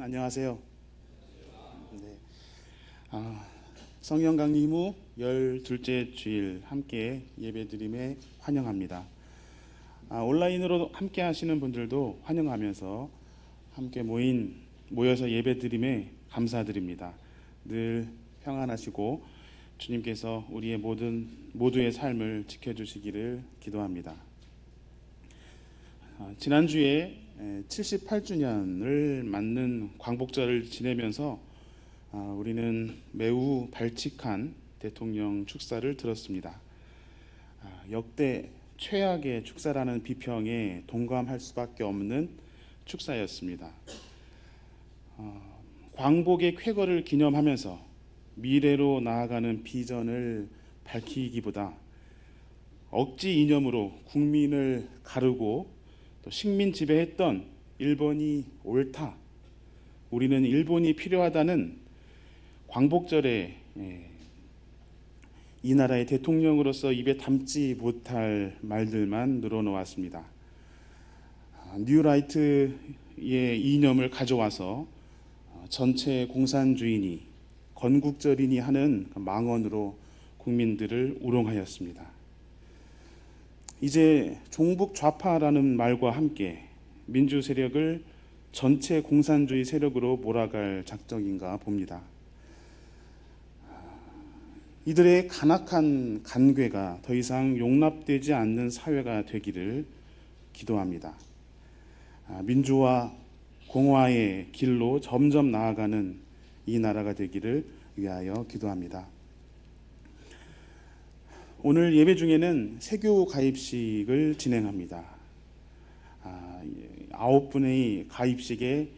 안녕하세요. 네. 성령 강림 후 12째 주일 함께 예배드림에 환영합니다. 온라인으로 함께 하시는 분들도 환영하면서 함께 모여서 예배드림에 감사드립니다. 늘 평안하시고 주님께서 우리의 모두의 삶을 지켜주시기를 기도합니다. 지난주에 78주년을 맞는 광복절을 지내면서 우리는 매우 발칙한 대통령 축사를 들었습니다. 역대 최악의 축사라는 비평에 동감할 수밖에 없는 축사였습니다. 광복의 쾌거를 기념하면서 미래로 나아가는 비전을 밝히기보다 억지 이념으로 국민을 가르고 또 식민 지배했던 일본이 옳다, 우리는 일본이 필요하다는 광복절에 이 나라의 대통령으로서 입에 담지 못할 말들만 늘어놓았습니다. 뉴라이트의 이념을 가져와서 전체 공산주의니 건국절이니 하는 망언으로 국민들을 우롱하였습니다. 이제 종북 좌파라는 말과 함께 민주 세력을 전체 공산주의 세력으로 몰아갈 작정인가 봅니다. 이들의 간악한 간괴가 더 이상 용납되지 않는 사회가 되기를 기도합니다. 민주화, 공화의 길로 점점 나아가는 이 나라가 되기를 위하여 기도합니다. 오늘 예배 중에는 세교 가입식을 진행합니다. 9분의 가입식에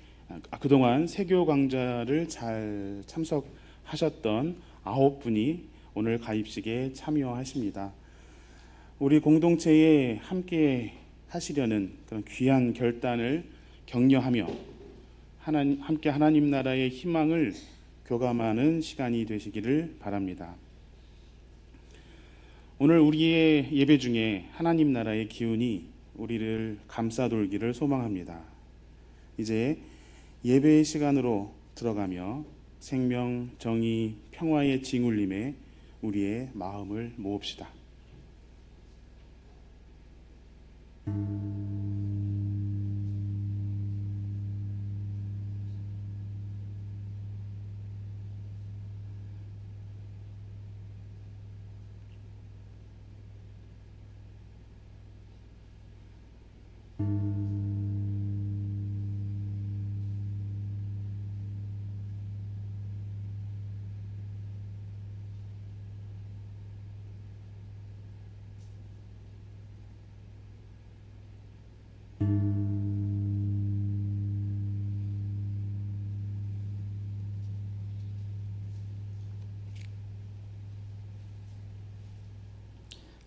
그동안 세교 강좌를 잘 참석하셨던 9분이 오늘 가입식에 참여하십니다. 우리 공동체에 함께 하시려는 그런 귀한 결단을 격려하며 함께 하나님 나라의 희망을 교감하는 시간이 되시기를 바랍니다. 오늘 우리의 예배 중에 하나님 나라의 기운이 우리를 감싸돌기를 소망합니다. 이제 예배의 시간으로 들어가며 생명, 정의, 평화의 징울림에 우리의 마음을 모읍시다.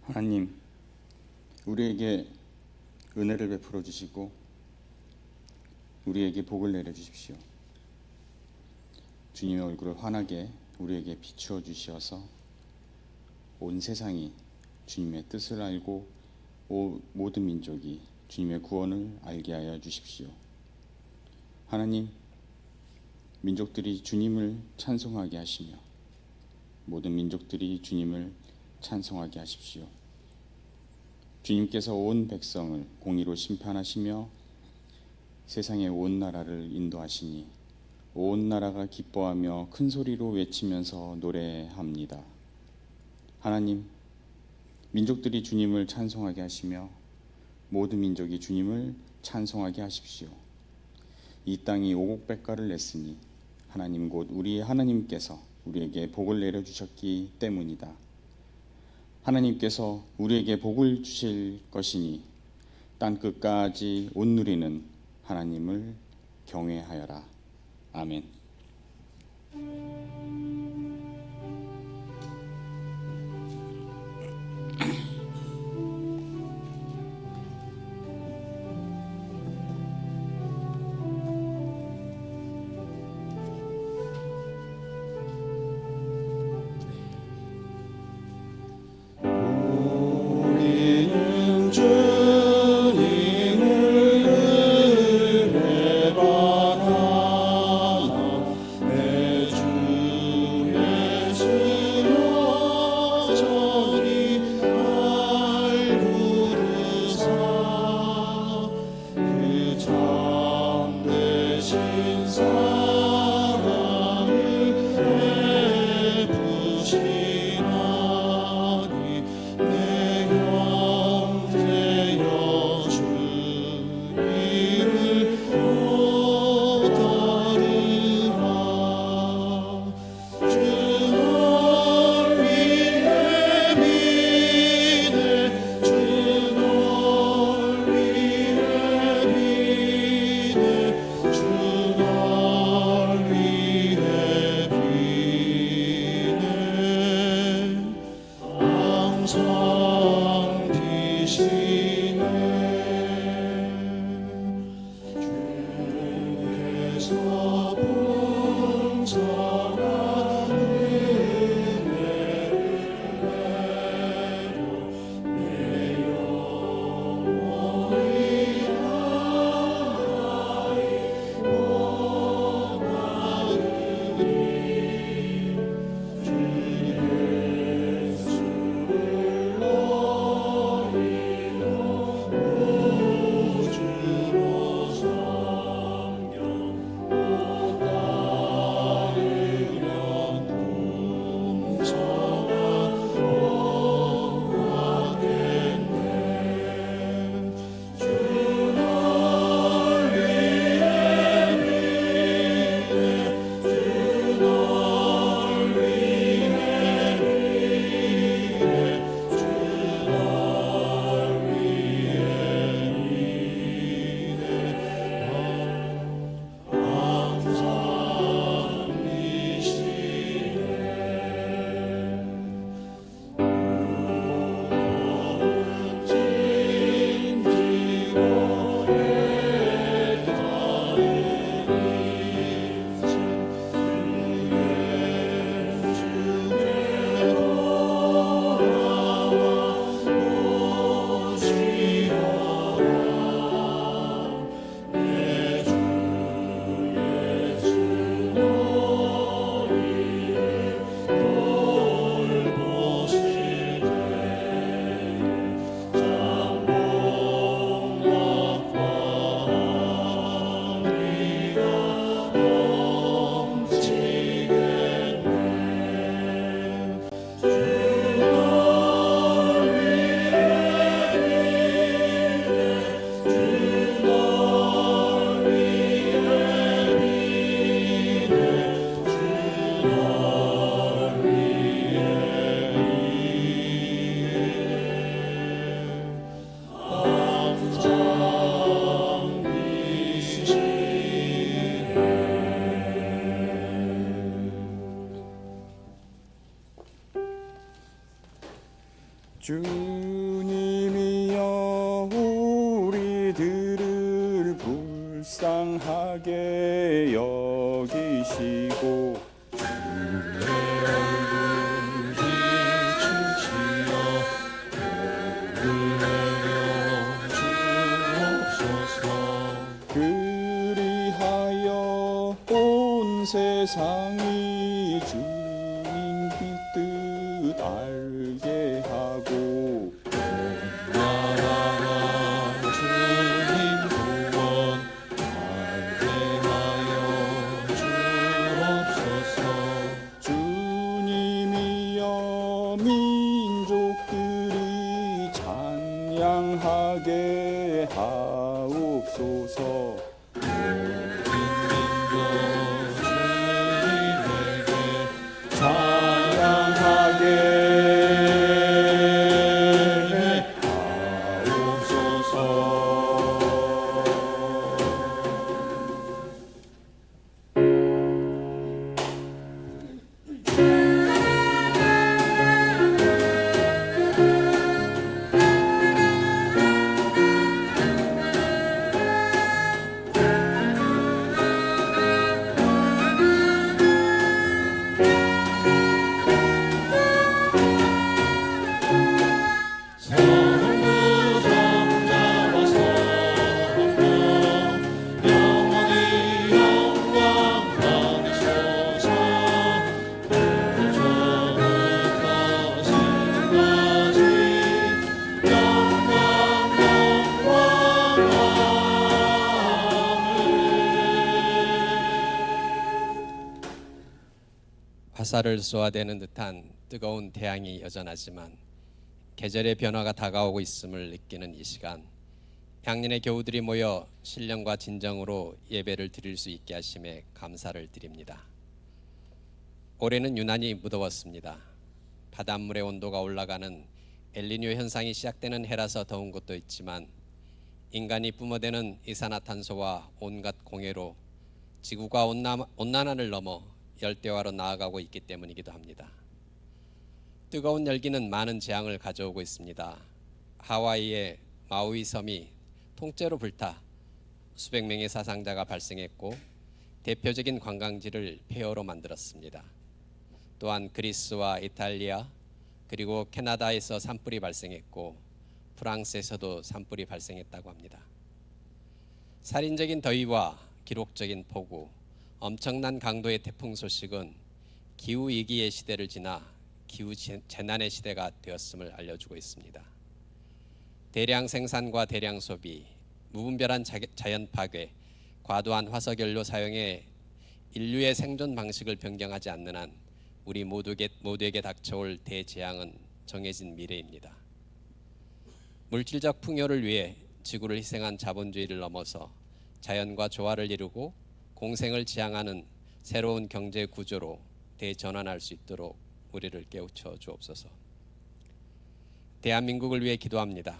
하나님, 우리에게 은혜를 베풀어 주시고 우리에게 복을 내려 주십시오. 주님의 얼굴을 환하게 우리에게 비추어 주시어서 온 세상이 주님의 뜻을 알고 모든 민족이 주님의 구원을 알게 하여 주십시오. 하나님, 민족들이 주님을 찬송하게 하시며 모든 민족들이 주님을 찬송하게 하십시오. 주님께서 온 백성을 공의로 심판하시며 세상의 온 나라를 인도하시니 온 나라가 기뻐하며 큰 소리로 외치면서 노래합니다. 하나님, 민족들이 주님을 찬송하게 하시며 모든 민족이 주님을 찬송하게 하십시오. 이 땅이 오곡백과를 냈으니 하나님 곧 우리의 하나님께서 우리에게 복을 내려주셨기 때문이다. 하나님께서 우리에게 복을 주실 것이니 땅끝까지 온 누리는 하나님을 경외하여라. 아멘. 주님을 예배하라. 항상 되시네. 주께서 풍성한 은혜를 내려 내 영혼이 하나이 원하으니 주 예수를 너희로 구주로 섬겨 또 따르면 풍성한 영화겠네. 주 널 위해 위해 주 널 위해 위해 주 널 위해 위해 항상 주님이여 우리들을 불쌍하게 여기시고 비추시어 은혜여 주옵소서. 그리하여 온 세상이 주님 빛뜻 알게 하고 나라라 주님 구원 할례하여 주옵소서. 주님이여 민족들이 찬양하게 하옵소서. 인민도 주님에게 찬양하게 하옵소서. 성부 성자와 성령 영원히 영광 받으소서. 부처부터 신까지 영광 화살을 쏘아대는 듯한 뜨거운 태양이 여전하지만 계절의 변화가 다가오고 있음을 느끼는 이 시간, 향년의 교우들이 모여 신령과 진정으로 예배를 드릴 수 있게 하심에 감사를 드립니다. 올해는 유난히 무더웠습니다. 바닷물의 온도가 올라가는 엘니뇨 현상이 시작되는 해라서 더운 것도 있지만 인간이 뿜어대는 이산화탄소와 온갖 공해로 지구가 온난화를 넘어 열대화로 나아가고 있기 때문이기도 합니다. 뜨거운 열기는 많은 재앙을 가져오고 있습니다. 하와이의 마우이 섬이 통째로 불타 수백 명의 사상자가 발생했고 대표적인 관광지를 폐허로 만들었습니다. 또한 그리스와 이탈리아 그리고 캐나다에서 산불이 발생했고 프랑스에서도 산불이 발생했다고 합니다. 살인적인 더위와 기록적인 폭우, 엄청난 강도의 태풍 소식은 기후 위기의 시대를 지나 기후 재난의 시대가 되었음을 알려주고 있습니다. 대량 생산과 대량 소비, 무분별한 자연 파괴, 과도한 화석연료 사용에 인류의 생존 방식을 변경하지 않는 한 우리 모두에게 닥쳐올 대재앙은 정해진 미래입니다. 물질적 풍요를 위해 지구를 희생한 자본주의를 넘어서 자연과 조화를 이루고 공생을 지향하는 새로운 경제 구조로 대전환할 수 있도록 우리를 깨우쳐 주옵소서. 대한민국을 위해 기도합니다.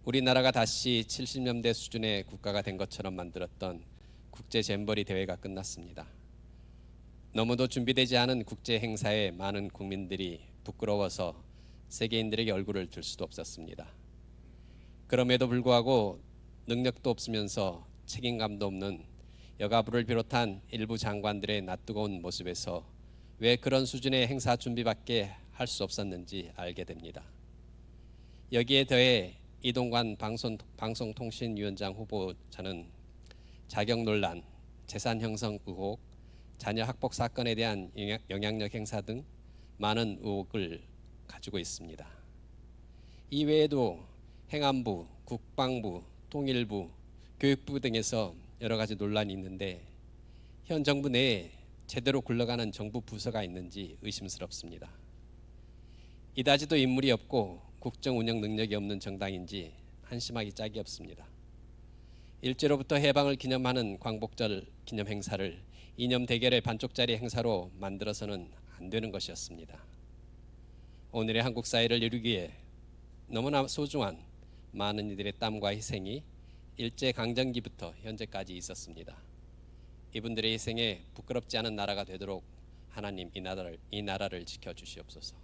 우리나라가 다시 70년대 수준의 국가가 된 것처럼 만들었던 국제 잼버리 대회가 끝났습니다. 너무도 준비되지 않은 국제 행사에 많은 국민들이 부끄러워서 세계인들에게 얼굴을 들 수도 없었습니다. 그럼에도 불구하고 능력도 없으면서 책임감도 없는 여가부를 비롯한 일부 장관들의 낯뜨거운 모습에서 왜 그런 수준의 행사 준비밖에 할 수 없었는지 알게 됩니다. 여기에 더해 이동관 방송통신위원장 후보자는 자격 논란, 재산 형성 의혹, 자녀 학폭 사건에 대한 영향력 행사 등 많은 의혹을 가지고 있습니다. 이외에도 행안부, 국방부, 통일부, 교육부 등에서 여러 가지 논란이 있는데 현 정부 내에 제대로 굴러가는 정부 부서가 있는지 의심스럽습니다. 이다지도 인물이 없고 국정 운영 능력이 없는 정당인지 한심하기 짝이 없습니다. 일제로부터 해방을 기념하는 광복절 기념 행사를 이념 대결의 반쪽짜리 행사로 만들어서는 안 되는 것이었습니다. 오늘의 한국 사회를 이루기 위해 너무나 소중한 많은 이들의 땀과 희생이 일제 강점기부터 현재까지 있었습니다. 이분들의 희생에 부끄럽지 않은 나라가 되도록 하나님 이 나라를 지켜주시옵소서.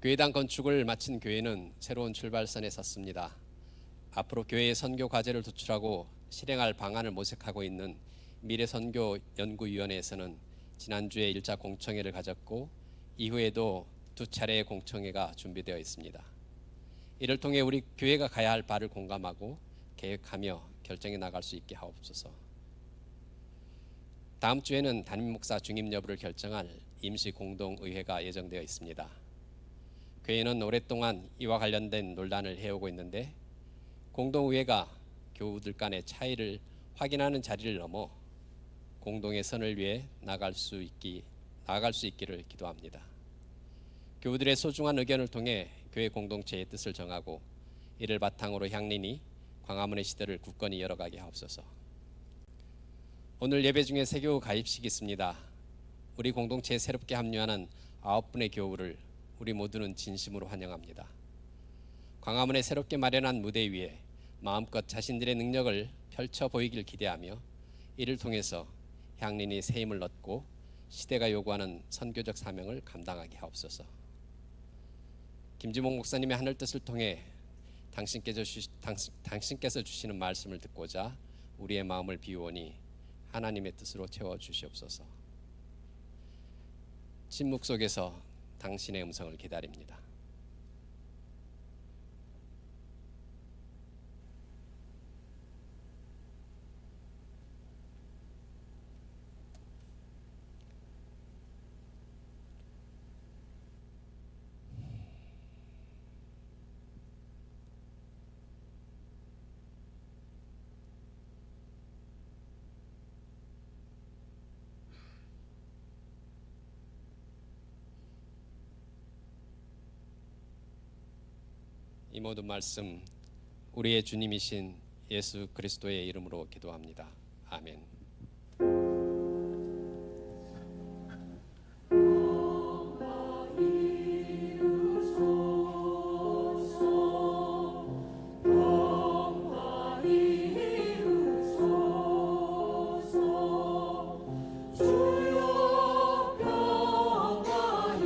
교회당 건축을 마친 교회는 새로운 출발선에 섰습니다. 앞으로 교회의 선교 과제를 도출하고 실행할 방안을 모색하고 있는 미래선교연구위원회에서는 지난주에 1차 공청회를 가졌고 이후에도 2차례의 공청회가 준비되어 있습니다. 이를 통해 우리 교회가 가야 할 바를 공감하고 계획하며 결정해 나갈 수 있게 하옵소서. 다음 주에는 담임 목사 중임 여부를 결정할 임시 공동의회가 예정되어 있습니다. 교회는 오랫동안 이와 관련된 논란을 해오고 있는데 공동의회가 교우들 간의 차이를 확인하는 자리를 넘어 공동의 선을 위해 나아갈 수 있기를 기도합니다. 교우들의 소중한 의견을 통해 교회 공동체의 뜻을 정하고 이를 바탕으로 향린이 광화문의 시대를 굳건히 열어가게 하옵소서. 오늘 예배 중에 새교우 가입식이 있습니다. 우리 공동체에 새롭게 합류하는 9분의 교우를 우리 모두는 진심으로 환영합니다. 광화문에 새롭게 마련한 무대 위에 마음껏 자신들의 능력을 펼쳐 보이길 기대하며 이를 통해서 향린이 새 힘을 얻고 시대가 요구하는 선교적 사명을 감당하게 하옵소서. 김지목 목사님의 하늘 뜻을 통해 당신께서 주시는 말씀을 듣고자 우리의 마음을 비우오니 하나님의 뜻으로 채워 주시옵소서. 침묵 속에서 당신의 음성을 기다립니다. 이 모든 말씀 우리의 주님이신 예수 그리스도의 이름으로 기도합니다. 아멘. 주여 평안하여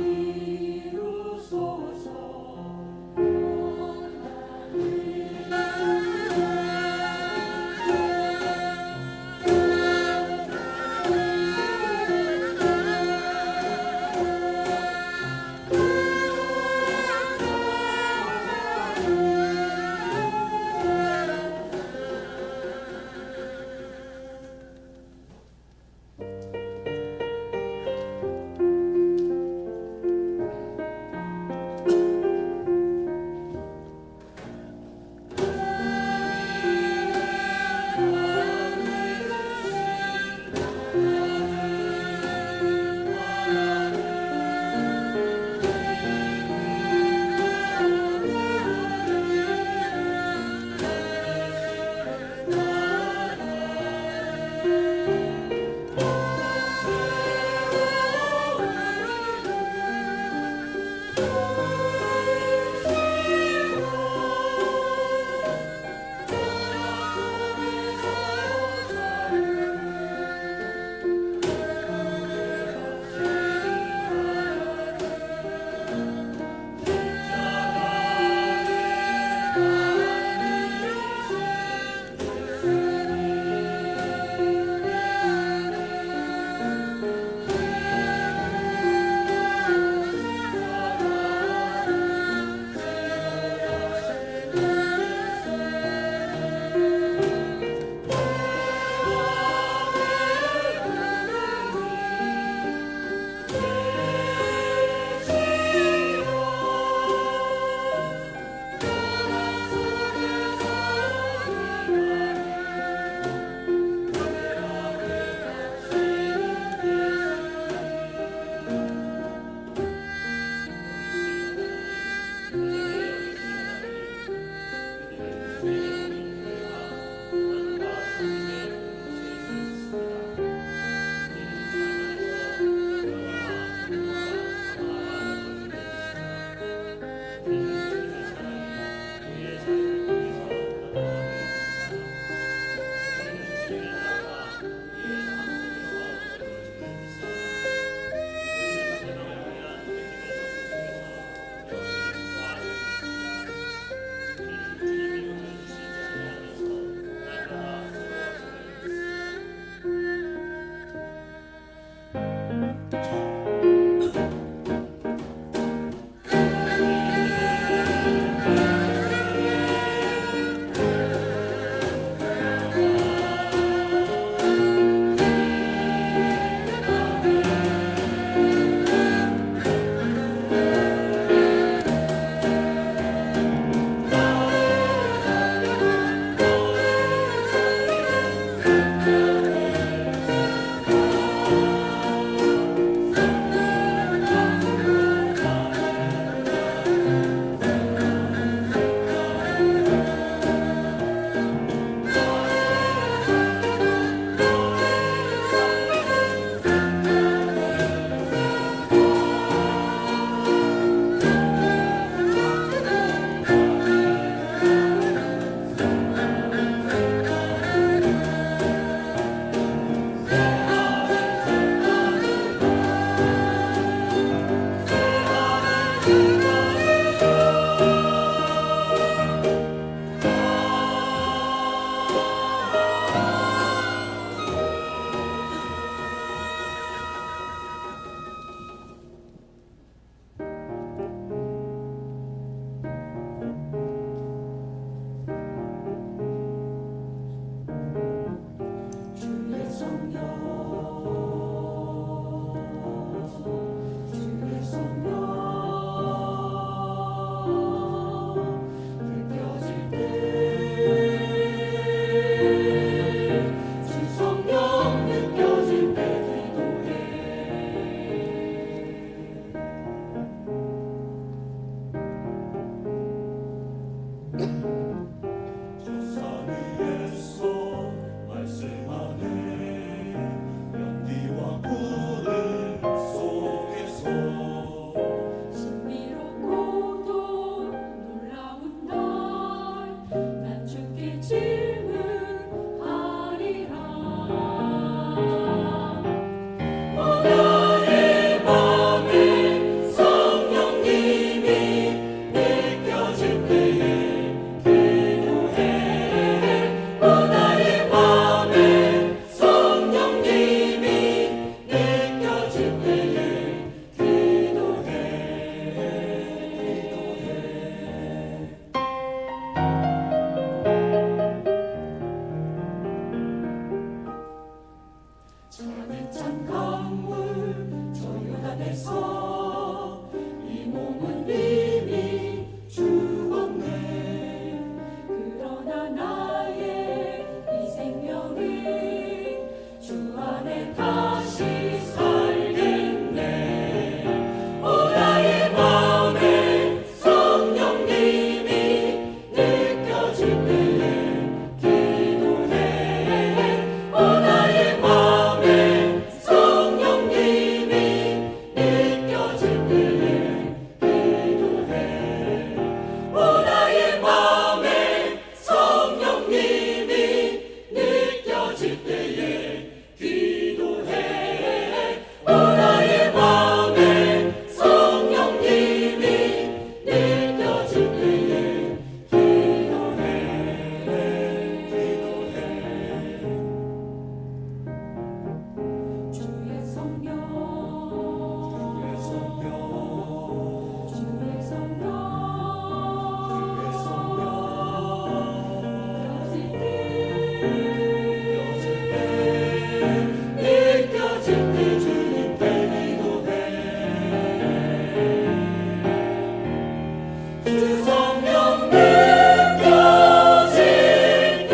영은 이미 죽었네. 그러나 나의 이 생명은 주 안에 다시 살겠네. 오 나의 마음에 성령님이 느껴질 때에 기도해. 오 나의 마음에 성령님이 느껴질 때에 기도해. 오 나의 마음에 성령님이 느껴질 때에 기도해. 오 나의 마음에 성령님이 느껴질 때에 주의 성령, 주의 성령, 느껴질 때 주님께 기도해. 주 성령 느껴질 때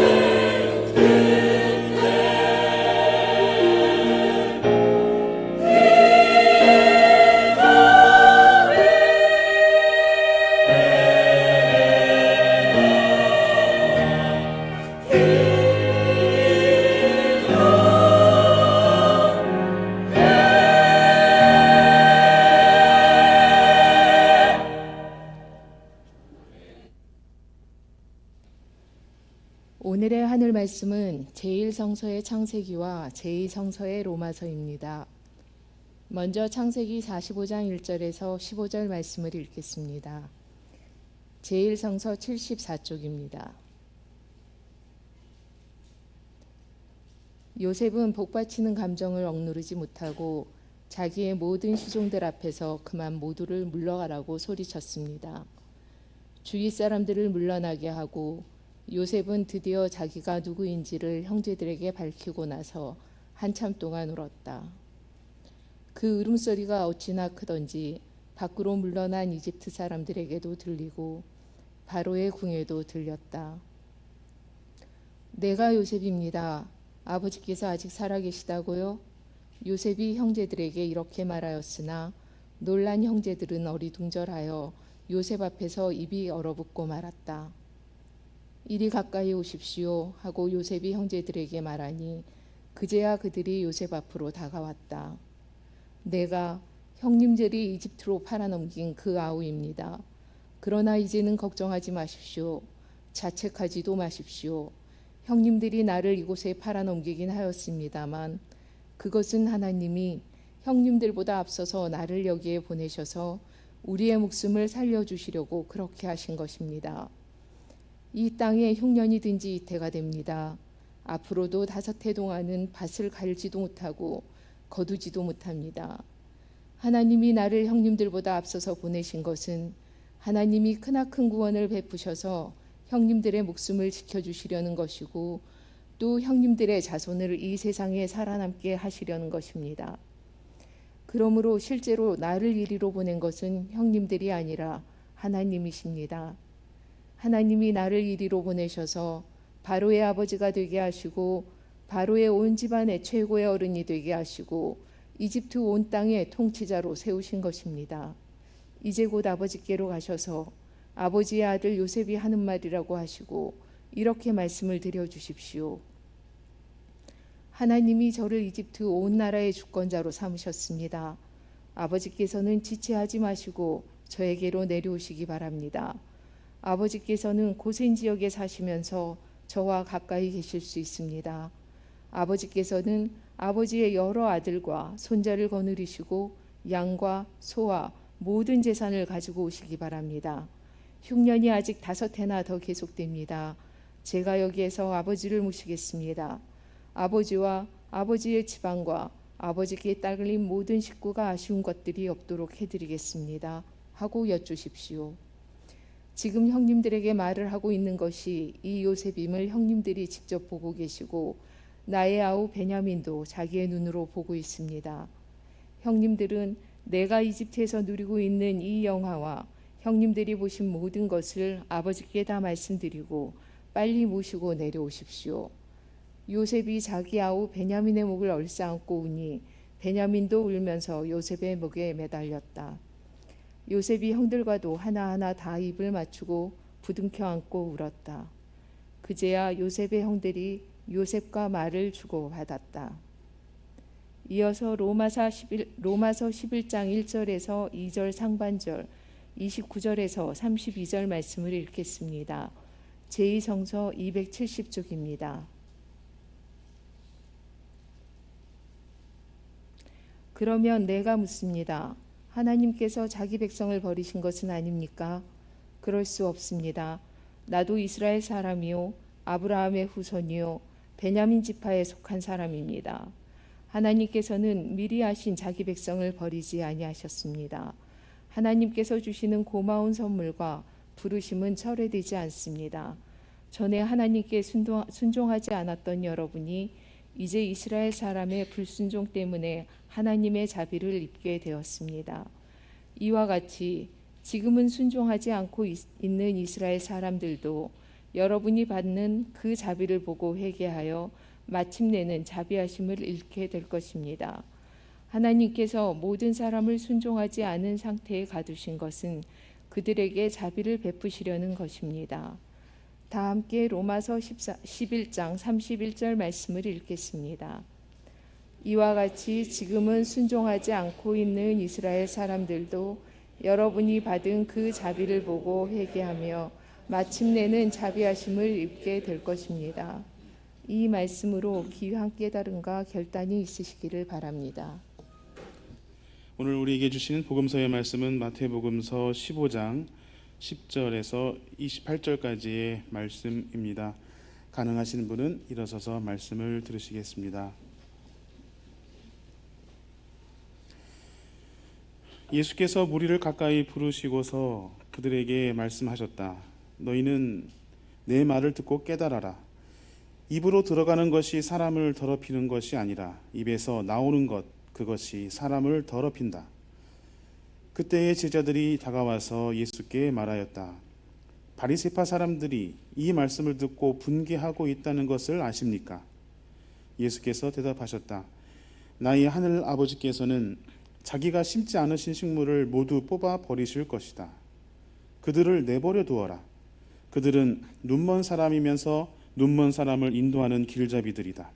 오늘의 하늘 말씀은 제1성서의 창세기와 제2성서의 로마서입니다. 먼저 창세기 45장 1절에서 15절 말씀을 읽겠습니다. 제1성서 74쪽입니다. 요셉은 복받치는 감정을 억누르지 못하고 자기의 모든 시종들 앞에서 그만 모두를 물러가라고 소리쳤습니다. 주위 사람들을 물러나게 하고 요셉은 드디어 자기가 누구인지를 형제들에게 밝히고 나서 한참 동안 울었다. 그 울음소리가 어찌나 크던지 밖으로 물러난 이집트 사람들에게도 들리고 바로의 궁에도 들렸다. 내가 요셉입니다. 아버지께서 아직 살아계시다고요? 요셉이 형제들에게 이렇게 말하였으나 놀란 형제들은 어리둥절하여 요셉 앞에서 입이 얼어붙고 말았다. 이리 가까이 오십시오 하고 요셉이 형제들에게 말하니 그제야 그들이 요셉 앞으로 다가왔다. 내가 형님들이 이집트로 팔아넘긴 그 아우입니다. 그러나 이제는 걱정하지 마십시오. 자책하지도 마십시오. 형님들이 나를 이곳에 팔아넘기긴 하였습니다만 그것은 하나님이 형님들보다 앞서서 나를 여기에 보내셔서 우리의 목숨을 살려주시려고 그렇게 하신 것입니다. 이 땅에 흉년이 든지 이태가 됩니다. 앞으로도 5해 동안은 밭을 갈지도 못하고 거두지도 못합니다. 하나님이 나를 형님들보다 앞서서 보내신 것은 하나님이 크나큰 구원을 베푸셔서 형님들의 목숨을 지켜주시려는 것이고 또 형님들의 자손을 이 세상에 살아남게 하시려는 것입니다. 그러므로 실제로 나를 이리로 보낸 것은 형님들이 아니라 하나님이십니다. 하나님이 나를 이리로 보내셔서 바로의 아버지가 되게 하시고 바로의 온 집안의 최고의 어른이 되게 하시고 이집트 온 땅의 통치자로 세우신 것입니다. 이제 곧 아버지께로 가셔서 아버지의 아들 요셉이 하는 말이라고 하시고 이렇게 말씀을 드려주십시오. 하나님이 저를 이집트 온 나라의 주권자로 삼으셨습니다. 아버지께서는 지체하지 마시고 저에게로 내려오시기 바랍니다. 아버지께서는 고센 지역에 사시면서 저와 가까이 계실 수 있습니다. 아버지께서는 아버지의 여러 아들과 손자를 거느리시고 양과 소와 모든 재산을 가지고 오시기 바랍니다. 흉년이 아직 5해나 더 계속됩니다. 제가 여기에서 아버지를 모시겠습니다. 아버지와 아버지의 지방과 아버지께 따르는 모든 식구가 아쉬운 것들이 없도록 해드리겠습니다. 하고 여쭈십시오. 지금 형님들에게 말을 하고 있는 것이 이 요셉임을 형님들이 직접 보고 계시고 나의 아우 베냐민도 자기의 눈으로 보고 있습니다. 형님들은 내가 이집트에서 누리고 있는 이 영화와 형님들이 보신 모든 것을 아버지께 다 말씀드리고 빨리 모시고 내려오십시오. 요셉이 자기 아우 베냐민의 목을 얼싸안고 우니 베냐민도 울면서 요셉의 목에 매달렸다. 요셉이 형들과도 하나하나 다 입을 맞추고 부둥켜 안고 울었다. 그제야 요셉의 형들이 요셉과 말을 주고받았다. 이어서 로마서 11장 1절에서 2절 상반절, 29절에서 32절 말씀을 읽겠습니다. 제2성서 270쪽입니다. 그러면 내가 묻습니다. 하나님께서 자기 백성을 버리신 것은 아닙니까? 그럴 수 없습니다. 나도 이스라엘 사람이요 아브라함의 후손이요 베냐민 지파에 속한 사람입니다. 하나님께서는 미리 아신 자기 백성을 버리지 아니하셨습니다. 하나님께서 주시는 고마운 선물과 부르심은 철회되지 않습니다. 전에 하나님께 순종하지 않았던 여러분이 이제 이스라엘 사람의 불순종 때문에 하나님의 자비를 입게 되었습니다. 이와 같이 지금은 순종하지 않고 있는 이스라엘 사람들도 여러분이 받는 그 자비를 보고 회개하여 마침내는 자비하심을 잃게 될 것입니다. 하나님께서 모든 사람을 순종하지 않은 상태에 가두신 것은 그들에게 자비를 베푸시려는 것입니다. 다 함께 로마서 11장 31절 말씀을 읽겠습니다. 이와 같이 지금은 순종하지 않고 있는 이스라엘 사람들도 여러분이 받은 그 자비를 보고 회개하며 마침내는 자비하심을 입게 될 것입니다. 이 말씀으로 귀한 깨달음과 결단이 있으시기를 바랍니다. 오늘 우리에게 주시는 복음서의 말씀은 마태복음서 15장 10절에서 28절까지의 말씀입니다. 가능하신 분은 일어서서 말씀을 들으시겠습니다. 예수께서 무리를 가까이 부르시고서 그들에게 말씀하셨다. 너희는 내 말을 듣고 깨달아라. 입으로 들어가는 것이 사람을 더럽히는 것이 아니라 입에서 나오는 것, 그것이 사람을 더럽힌다. 그때의 제자들이 다가와서 예수께 말하였다. 바리새파 사람들이 이 말씀을 듣고 분개하고 있다는 것을 아십니까? 예수께서 대답하셨다. 나의 하늘 아버지께서는 자기가 심지 않으신 식물을 모두 뽑아 버리실 것이다. 그들을 내버려 두어라. 그들은 눈먼 사람이면서 눈먼 사람을 인도하는 길잡이들이다.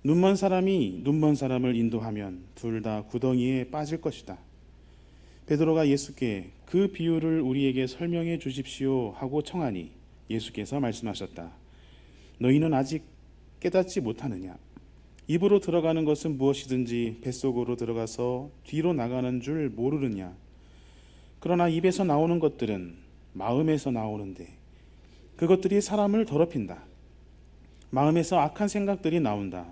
눈먼 사람이 눈먼 사람을 인도하면 둘 다 구덩이에 빠질 것이다. 베드로가 예수께 그 비유를 우리에게 설명해 주십시오 하고 청하니 예수께서 말씀하셨다. 너희는 아직 깨닫지 못하느냐? 입으로 들어가는 것은 무엇이든지 뱃속으로 들어가서 뒤로 나가는 줄 모르느냐? 그러나 입에서 나오는 것들은 마음에서 나오는데 그것들이 사람을 더럽힌다. 마음에서 악한 생각들이 나온다.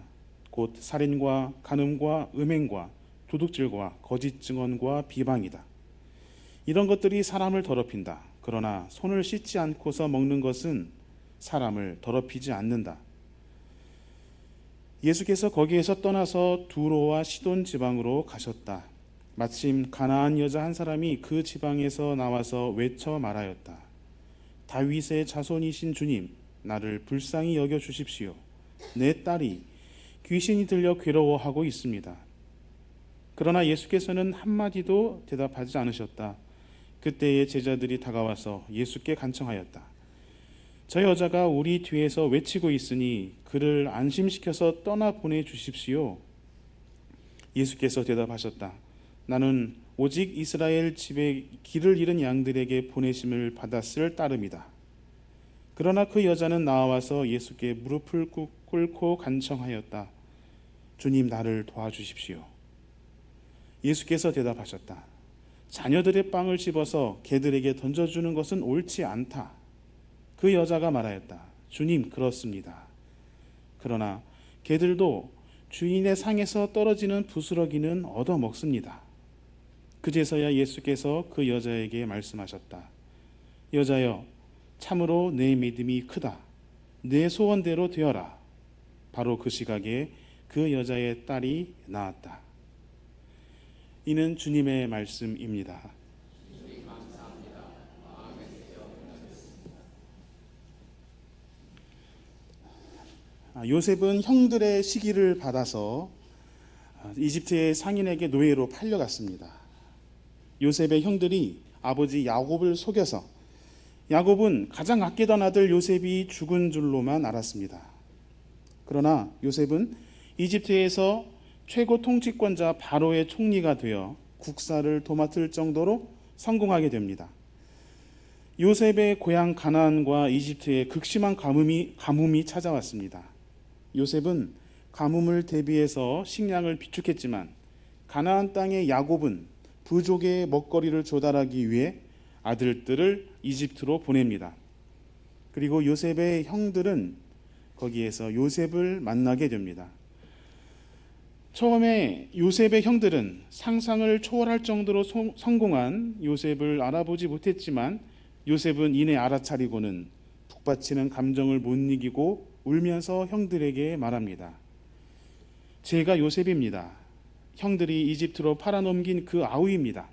곧 살인과 간음과 음행과 도둑질과 거짓 증언과 비방이다. 이런 것들이 사람을 더럽힌다. 그러나 손을 씻지 않고서 먹는 것은 사람을 더럽히지 않는다. 예수께서 거기에서 떠나서 두로와 시돈 지방으로 가셨다. 마침 가나안 여자 한 사람이 그 지방에서 나와서 외쳐 말하였다. 다윗의 자손이신 주님, 나를 불쌍히 여겨 주십시오. 내 딸이 귀신이 들려 괴로워하고 있습니다. 그러나 예수께서는 한마디도 대답하지 않으셨다. 그때의 제자들이 다가와서 예수께 간청하였다. 저 여자가 우리 뒤에서 외치고 있으니 그를 안심시켜서 떠나 보내주십시오. 예수께서 대답하셨다. 나는 오직 이스라엘 집에 길을 잃은 양들에게 보내심을 받았을 따름이다. 그러나 그 여자는 나와서 예수께 무릎을 꿇고 간청하였다. 주님, 나를 도와주십시오. 예수께서 대답하셨다. 자녀들의 빵을 집어서 개들에게 던져주는 것은 옳지 않다. 그 여자가 말하였다. 주님, 그렇습니다. 그러나 개들도 주인의 상에서 떨어지는 부스러기는 얻어먹습니다. 그제서야 예수께서 그 여자에게 말씀하셨다. 여자여, 참으로 내 믿음이 크다. 내 소원대로 되어라. 바로 그 시각에 그 여자의 딸이 나았다. 이는 주님의 말씀입니다. 요셉은 형들의 시기를 받아서 이집트의 상인에게 노예로 팔려갔습니다. 요셉의 형들이 아버지 야곱을 속여서 야곱은 가장 아끼던 아들 요셉이 죽은 줄로만 알았습니다. 그러나 요셉은 이집트에서 최고 통치권자 바로의 총리가 되어 국사를 도맡을 정도로 성공하게 됩니다. 요셉의 고향 가나안과 이집트에 극심한 가뭄이 찾아왔습니다. 요셉은 가뭄을 대비해서 식량을 비축했지만 가나안 땅의 야곱은 부족의 먹거리를 조달하기 위해 아들들을 이집트로 보냅니다. 그리고 요셉의 형들은 거기에서 요셉을 만나게 됩니다. 처음에 요셉의 형들은 상상을 초월할 정도로 성공한 요셉을 알아보지 못했지만 요셉은 이내 알아차리고는 북받치는 감정을 못 이기고 울면서 형들에게 말합니다. 제가 요셉입니다. 형들이 이집트로 팔아넘긴 그 아우입니다.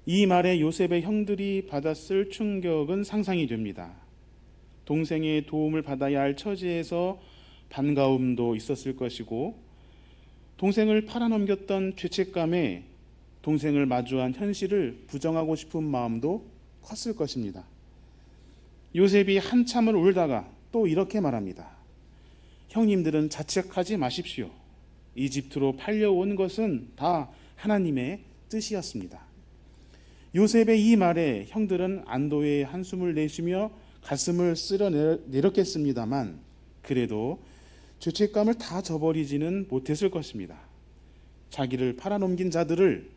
이 말에 요셉의 형들이 받았을 충격은 상상이 됩니다. 동생의 도움을 받아야 할 처지에서 반가움도 있었을 것이고 동생을 팔아넘겼던 죄책감에 동생을 마주한 현실을 부정하고 싶은 마음도 컸을 것입니다. 요셉이 한참을 울다가 또 이렇게 말합니다. 형님들은 자책하지 마십시오. 이집트로 팔려온 것은 다 하나님의 뜻이었습니다. 요셉의 이 말에 형들은 안도의 한숨을 내쉬며 가슴을 쓸어내렸겠습니다만 그래도 죄책감을 다 저버리지는 못했을 것입니다. 자기를 팔아넘긴 자들을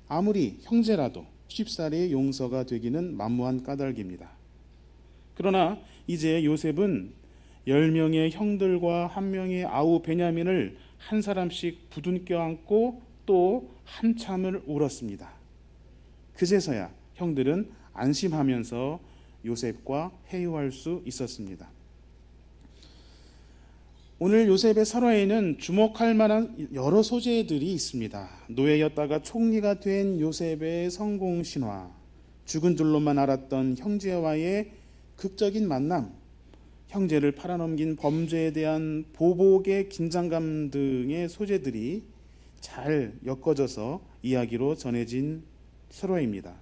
아무리 형제라도 쉽사리 용서가 되기는 만무한 까닭입니다. 그러나 이제 요셉은 10명의 형들과 1명의 아우 베냐민을 한 사람씩 부둥켜 안고 또 한참을 울었습니다. 그제서야 형들은 안심하면서 요셉과 회유할 수 있었습니다. 오늘 요셉의 설화에는 주목할 만한 여러 소재들이 있습니다. 노예였다가 총리가 된 요셉의 성공 신화, 죽은 줄로만 알았던 형제와의 극적인 만남, 형제를 팔아넘긴 범죄에 대한 보복의 긴장감 등의 소재들이 잘 엮어져서 이야기로 전해진 설화입니다.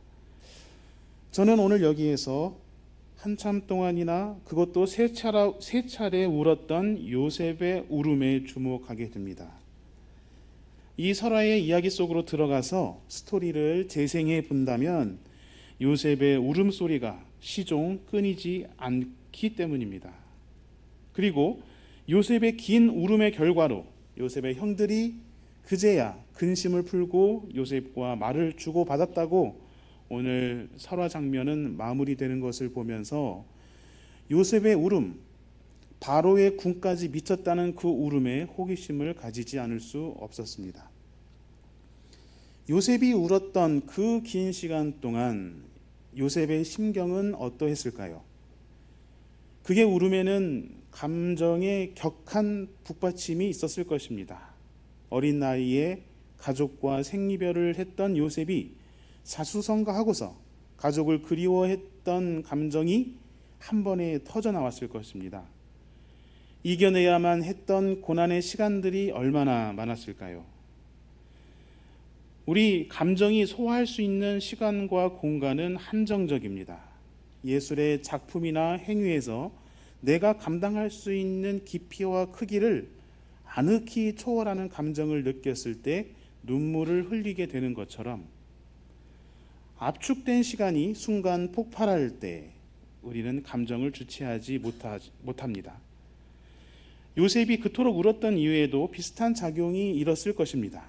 저는 오늘 여기에서 한참 동안이나 그것도 세 차례 울었던 요셉의 울음에 주목하게 됩니다. 이 설화의 이야기 속으로 들어가서 스토리를 재생해 본다면 요셉의 울음소리가 시종 끊이지 않기 때문입니다. 그리고 요셉의 긴 울음의 결과로 요셉의 형들이 그제야 근심을 풀고 요셉과 말을 주고받았다고 오늘 설화 장면은 마무리되는 것을 보면서 요셉의 울음, 바로의 궁까지 미쳤다는 그 울음에 호기심을 가지지 않을 수 없었습니다. 요셉이 울었던 그 긴 시간 동안 요셉의 심경은 어떠했을까요? 그의 울음에는 감정의 격한 북받침이 있었을 것입니다. 어린 나이에 가족과 생이별을 했던 요셉이 사수성가하고서 가족을 그리워했던 감정이 한 번에 터져 나왔을 것입니다. 이겨내야만 했던 고난의 시간들이 얼마나 많았을까요? 우리 감정이 소화할 수 있는 시간과 공간은 한정적입니다. 예술의 작품이나 행위에서 내가 감당할 수 있는 깊이와 크기를 아늑히 초월하는 감정을 느꼈을 때 눈물을 흘리게 되는 것처럼 압축된 시간이 순간 폭발할 때 우리는 감정을 주체하지 못합니다. 요셉이 그토록 울었던 이유에도 비슷한 작용이 일었을 것입니다.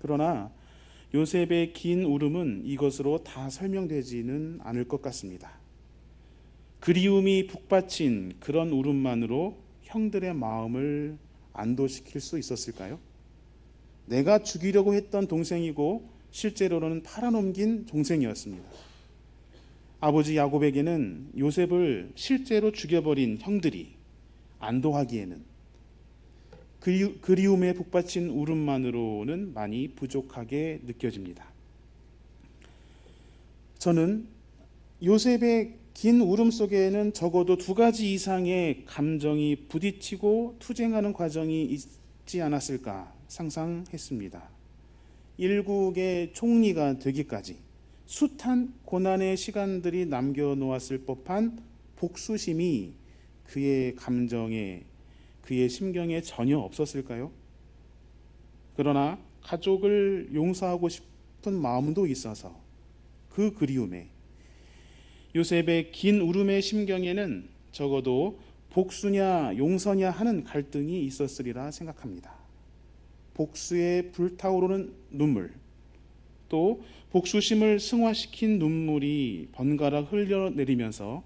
그러나 요셉의 긴 울음은 이것으로 다 설명되지는 않을 것 같습니다. 그리움이 북받친 그런 울음만으로 형들의 마음을 안도시킬 수 있었을까요? 내가 죽이려고 했던 동생이고 실제로는 팔아넘긴 동생이었습니다. 아버지 야곱에게는 요셉을 실제로 죽여버린 형들이 안도하기에는 그리움에 북받친 울음만으로는 많이 부족하게 느껴집니다. 저는 요셉의 긴 울음 속에는 적어도 두 가지 이상의 감정이 부딪히고 투쟁하는 과정이 있지 않았을까 상상했습니다. 일국의 총리가 되기까지 숱한 고난의 시간들이 남겨놓았을 법한 복수심이 그의 감정에, 그의 심경에 전혀 없었을까요? 그러나 가족을 용서하고 싶은 마음도 있어서 그 그리움에, 요셉의 긴 울음의 심경에는 적어도 복수냐 용서냐 하는 갈등이 있었으리라 생각합니다. 복수에 불타오르는 눈물, 또 복수심을 승화시킨 눈물이 번갈아 흘러내리면서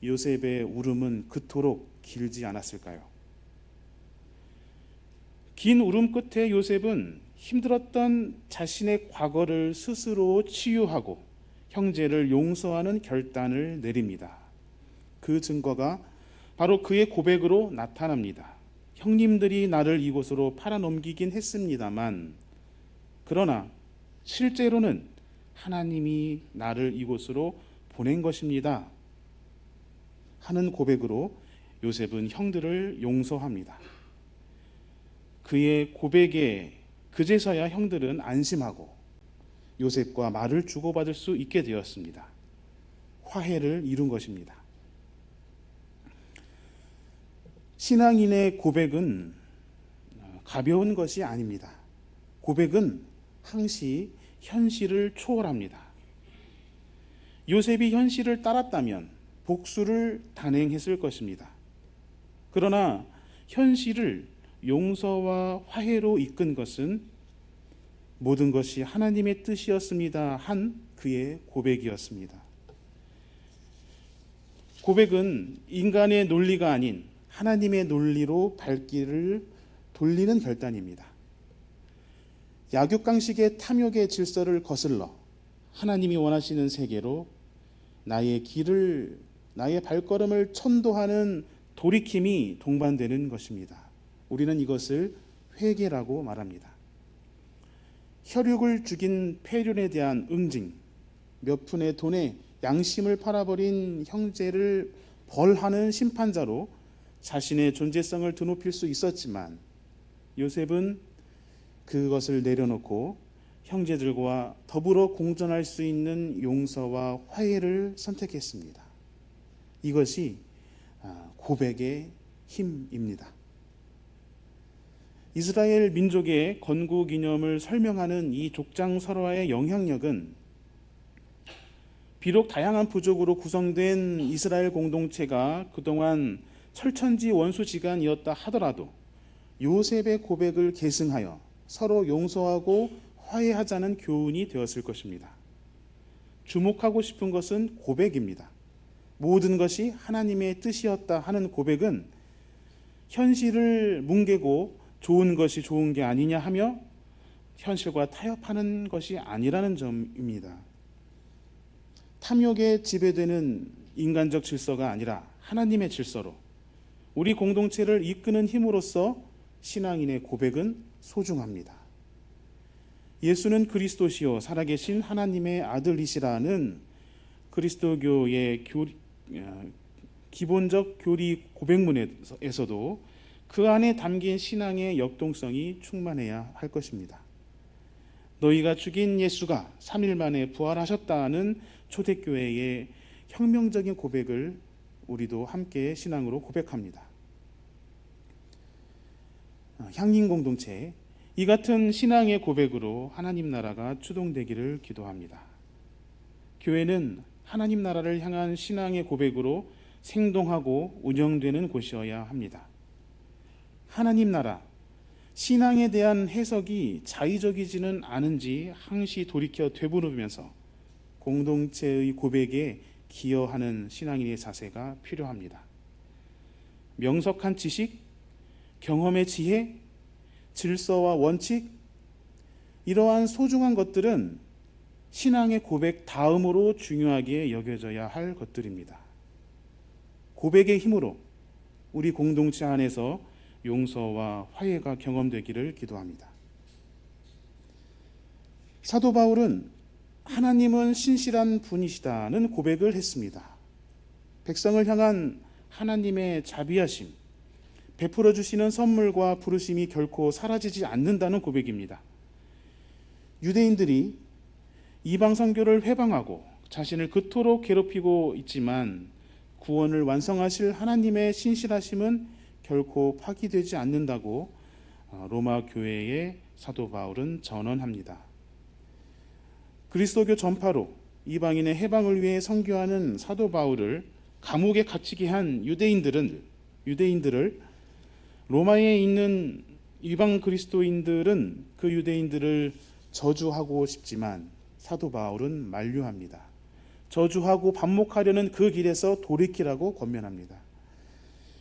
요셉의 울음은 그토록 길지 않았을까요? 긴 울음 끝에 요셉은 힘들었던 자신의 과거를 스스로 치유하고 형제를 용서하는 결단을 내립니다. 그 증거가 바로 그의 고백으로 나타납니다. 형님들이 나를 이곳으로 팔아넘기긴 했습니다만, 그러나 실제로는 하나님이 나를 이곳으로 보낸 것입니다 하는 고백으로 요셉은 형들을 용서합니다. 그의 고백에 그제서야 형들은 안심하고 요셉과 말을 주고받을 수 있게 되었습니다. 화해를 이룬 것입니다. 신앙인의 고백은 가벼운 것이 아닙니다. 고백은 항시 현실을 초월합니다. 요셉이 현실을 따랐다면 복수를 단행했을 것입니다. 그러나 현실을 용서와 화해로 이끈 것은 모든 것이 하나님의 뜻이었습니다 한 그의 고백이었습니다. 고백은 인간의 논리가 아닌 하나님의 논리로 발길을 돌리는 결단입니다. 약육강식의 탐욕의 질서를 거슬러 하나님이 원하시는 세계로 나의 발걸음을 천도하는 돌이킴이 동반되는 것입니다. 우리는 이것을 회개라고 말합니다. 혈육을 죽인 폐륜에 대한 응징, 몇 푼의 돈에 양심을 팔아버린 형제를 벌하는 심판자로 자신의 존재성을 드높일 수 있었지만, 요셉은 그것을 내려놓고 형제들과 더불어 공존할 수 있는 용서와 화해를 선택했습니다. 이것이 고백의 힘입니다. 이스라엘 민족의 건국 기념을 설명하는 이 족장설화의 영향력은 비록 다양한 부족으로 구성된 이스라엘 공동체가 그동안 철천지 원수지간이었다 하더라도 요셉의 고백을 계승하여 서로 용서하고 화해하자는 교훈이 되었을 것입니다. 주목하고 싶은 것은 고백입니다. 모든 것이 하나님의 뜻이었다 하는 고백은 현실을 뭉개고 좋은 것이 좋은 게 아니냐 하며 현실과 타협하는 것이 아니라는 점입니다. 탐욕에 지배되는 인간적 질서가 아니라 하나님의 질서로 우리 공동체를 이끄는 힘으로써 신앙인의 고백은 소중합니다. 예수는 그리스도시요 살아계신 하나님의 아들이시라는 그리스도교의 기본적 교리 고백문에서도 그 안에 담긴 신앙의 역동성이 충만해야 할 것입니다. 너희가 죽인 예수가 3일 만에 부활하셨다는 초대교회의 혁명적인 고백을 우리도 함께 신앙으로 고백합니다. 향인 공동체, 이 같은 신앙의 고백으로 하나님 나라가 추동되기를 기도합니다. 교회는 하나님 나라를 향한 신앙의 고백으로 생동하고 운영되는 곳이어야 합니다. 하나님 나라, 신앙에 대한 해석이 자의적이지는 않은지 항시 돌이켜 되물으면서 공동체의 고백에 기여하는 신앙인의 자세가 필요합니다. 명석한 지식, 경험의 지혜, 질서와 원칙, 이러한 소중한 것들은 신앙의 고백 다음으로 중요하게 여겨져야 할 것들입니다. 고백의 힘으로 우리 공동체 안에서 용서와 화해가 경험되기를 기도합니다. 사도 바울은 하나님은 신실한 분이시다는 고백을 했습니다. 백성을 향한 하나님의 자비하심, 베풀어 주시는 선물과 부르심이 결코 사라지지 않는다는 고백입니다. 유대인들이 이방 선교를 회방하고 자신을 그토록 괴롭히고 있지만 구원을 완성하실 하나님의 신실하심은 결코 파기되지 않는다고 로마 교회의 사도 바울은 전언합니다. 그리스도교 전파로 이방인의 해방을 위해 선교하는 사도 바울을 감옥에 갇히게 한 유대인들을 로마에 있는 이방 그리스도인들은 그 유대인들을 저주하고 싶지만 사도 바울은 만류합니다. 저주하고 반목하려는 그 길에서 돌이키라고 권면합니다.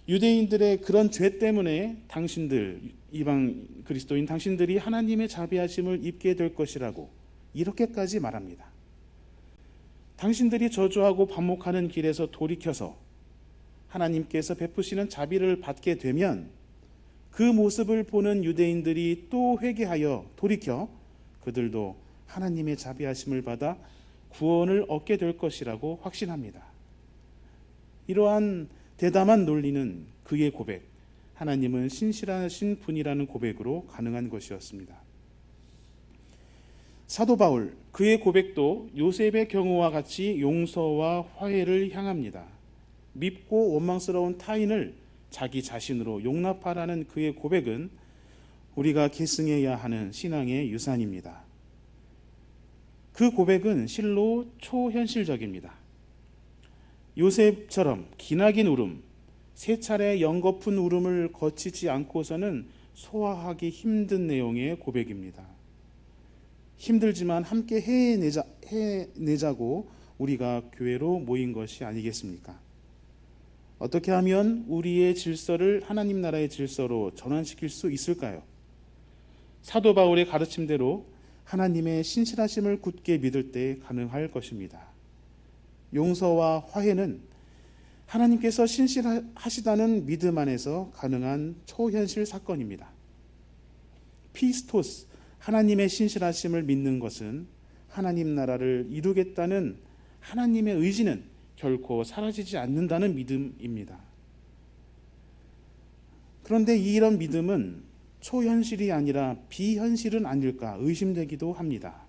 유대인들의 그런 죄 때문에 당신들, 이방 그리스도인 당신들이 하나님의 자비하심을 입게 될 것이라고 이렇게까지 말합니다. 당신들이 저주하고 반목하는 길에서 돌이켜서 하나님께서 베푸시는 자비를 받게 되면 그 모습을 보는 유대인들이 또 회개하여 돌이켜 그들도 하나님의 자비하심을 받아 구원을 얻게 될 것이라고 확신합니다. 이러한 대담한 논리는 그의 고백, 하나님은 신실하신 분이라는 고백으로 가능한 것이었습니다. 사도 바울, 그의 고백도 요셉의 경우와 같이 용서와 화해를 향합니다. 밉고 원망스러운 타인을 자기 자신으로 용납하라는 그의 고백은 우리가 계승해야 하는 신앙의 유산입니다. 그 고백은 실로 초현실적입니다. 요셉처럼 기나긴 울음, 세 차례 연거푼 울음을 거치지 않고서는 소화하기 힘든 내용의 고백입니다. 힘들지만 함께 해내자고 우리가 교회로 모인 것이 아니겠습니까? 어떻게 하면 우리의 질서를 하나님 나라의 질서로 전환시킬 수 있을까요? 사도 바울의 가르침대로 하나님의 신실하심을 굳게 믿을 때 가능할 것입니다. 용서와 화해는 하나님께서 신실하시다는 믿음 안에서 가능한 초현실 사건입니다. 피스토스, 하나님의 신실하심을 믿는 것은 하나님 나라를 이루겠다는 하나님의 의지는 결코 사라지지 않는다는 믿음입니다. 그런데 이런 믿음은 초현실이 아니라 비현실은 아닐까 의심되기도 합니다.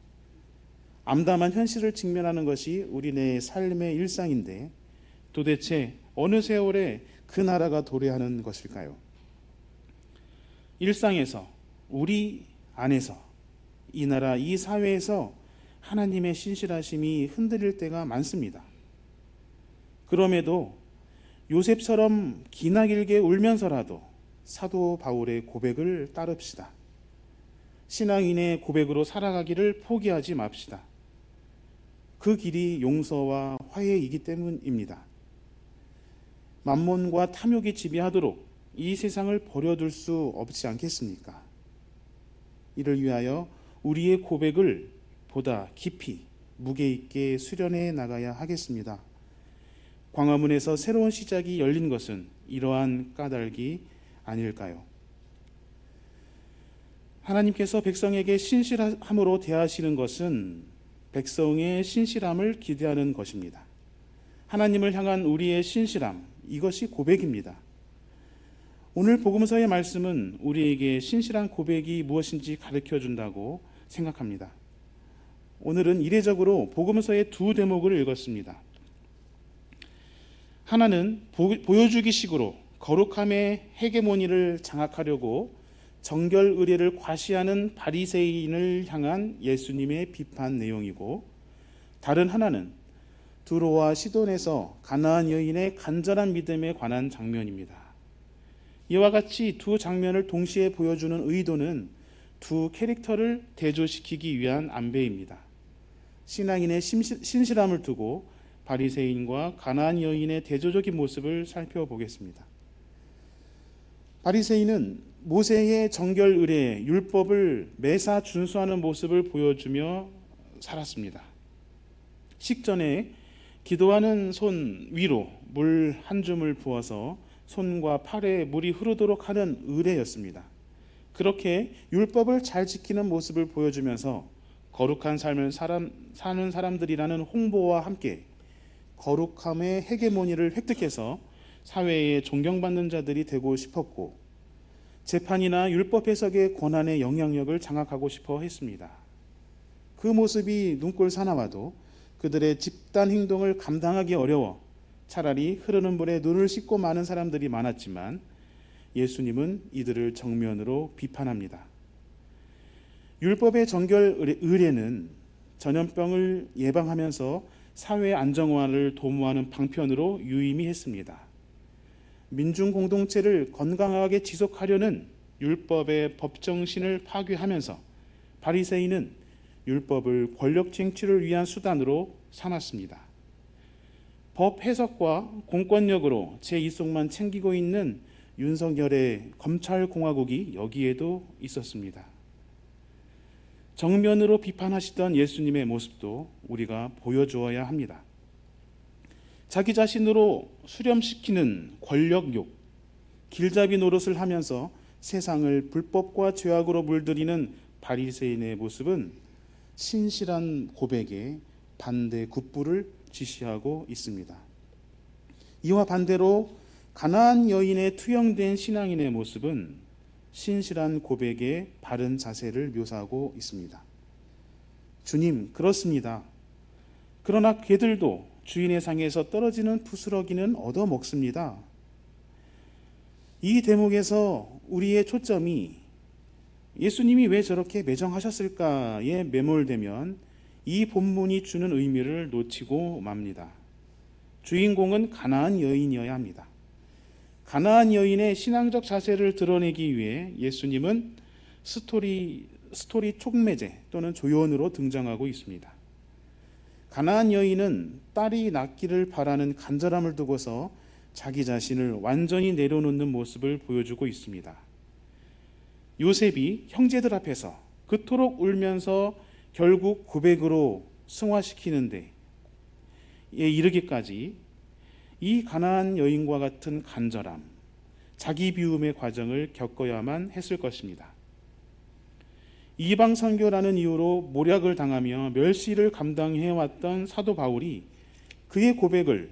암담한 현실을 직면하는 것이 우리네 삶의 일상인데 도대체 어느 세월에 그 나라가 도래하는 것일까요? 일상에서, 우리 안에서, 이 나라, 이 사회에서 하나님의 신실하심이 흔들릴 때가 많습니다. 그럼에도 요셉처럼 기나길게 울면서라도 사도 바울의 고백을 따릅시다. 신앙인의 고백으로 살아가기를 포기하지 맙시다. 그 길이 용서와 화해이기 때문입니다. 만몬과 탐욕이 지배하도록 이 세상을 버려둘 수 없지 않겠습니까? 이를 위하여 우리의 고백을 보다 깊이 무게 있게 수련해 나가야 하겠습니다. 광화문에서 새로운 시작이 열린 것은 이러한 까닭이 아닐까요? 하나님께서 백성에게 신실함으로 대하시는 것은 백성의 신실함을 기대하는 것입니다. 하나님을 향한 우리의 신실함, 이것이 고백입니다. 오늘 복음서의 말씀은 우리에게 신실한 고백이 무엇인지 가르쳐 준다고 생각합니다. 오늘은 이례적으로 복음서의 두 대목을 읽었습니다. 하나는 보여주기식으로 거룩함의 헤게모니를 장악하려고 정결 의례를 과시하는 바리새인을 향한 예수님의 비판 내용이고, 다른 하나는 두로와 시돈에서 가나안 여인의 간절한 믿음에 관한 장면입니다. 이와 같이 두 장면을 동시에 보여주는 의도는 두 캐릭터를 대조시키기 위한 안배입니다. 신앙인의 신실함을 두고 바리새인과 가나안 여인의 대조적인 모습을 살펴보겠습니다. 바리새인은 모세의 정결 의례, 율법을 매사 준수하는 모습을 보여주며 살았습니다. 식전에 기도하는 손 위로 물 한 줌을 부어서 손과 팔에 물이 흐르도록 하는 의례였습니다. 그렇게 율법을 잘 지키는 모습을 보여주면서 거룩한 삶을 사는 사람들이라는 홍보와 함께 거룩함의 헤게모니를 획득해서 사회에 존경받는 자들이 되고 싶었고, 재판이나 율법 해석의 권한의 영향력을 장악하고 싶어 했습니다. 그 모습이 눈꼴 사나워도 그들의 집단 행동을 감당하기 어려워 차라리 흐르는 물에 눈을 씻고 마는 사람들이 많았지만, 예수님은 이들을 정면으로 비판합니다. 율법의 정결 의례는 전염병을 예방하면서 사회 안정화를 도모하는 방편으로 유의미했습니다. 민중 공동체를 건강하게 지속하려는 율법의 법정신을 파괴하면서 바리새인은 율법을 권력 쟁취를 위한 수단으로 삼았습니다. 법 해석과 공권력으로 제 이속만 챙기고 있는 윤석열의 검찰공화국이 여기에도 있었습니다. 정면으로 비판하시던 예수님의 모습도 우리가 보여주어야 합니다. 자기 자신으로 수렴시키는 권력욕, 길잡이 노릇을 하면서 세상을 불법과 죄악으로 물들이는 바리새인의 모습은 신실한 고백에 반대 굿불을 지시하고 있습니다. 이와 반대로 가나안 여인의 투영된 신앙인의 모습은 신실한 고백의 바른 자세를 묘사하고 있습니다. 주님, 그렇습니다. 그러나 개들도 주인의 상에서 떨어지는 부스러기는 얻어먹습니다. 이 대목에서 우리의 초점이 예수님이 왜 저렇게 매정하셨을까에 매몰되면 이 본문이 주는 의미를 놓치고 맙니다. 주인공은 가나안 여인이어야 합니다. 가나안 여인의 신앙적 자세를 드러내기 위해 예수님은 스토리 촉매제 또는 조연으로 등장하고 있습니다. 가나안 여인은 딸이 낫기를 바라는 간절함을 두고서 자기 자신을 완전히 내려놓는 모습을 보여주고 있습니다. 요셉이 형제들 앞에서 그토록 울면서 결국 고백으로 승화시키는데 이르기까지 이 가나안 여인과 같은 간절함, 자기 비움의 과정을 겪어야만 했을 것입니다. 이방 선교라는 이유로 모략을 당하며 멸시를 감당해왔던 사도 바울이 그의 고백을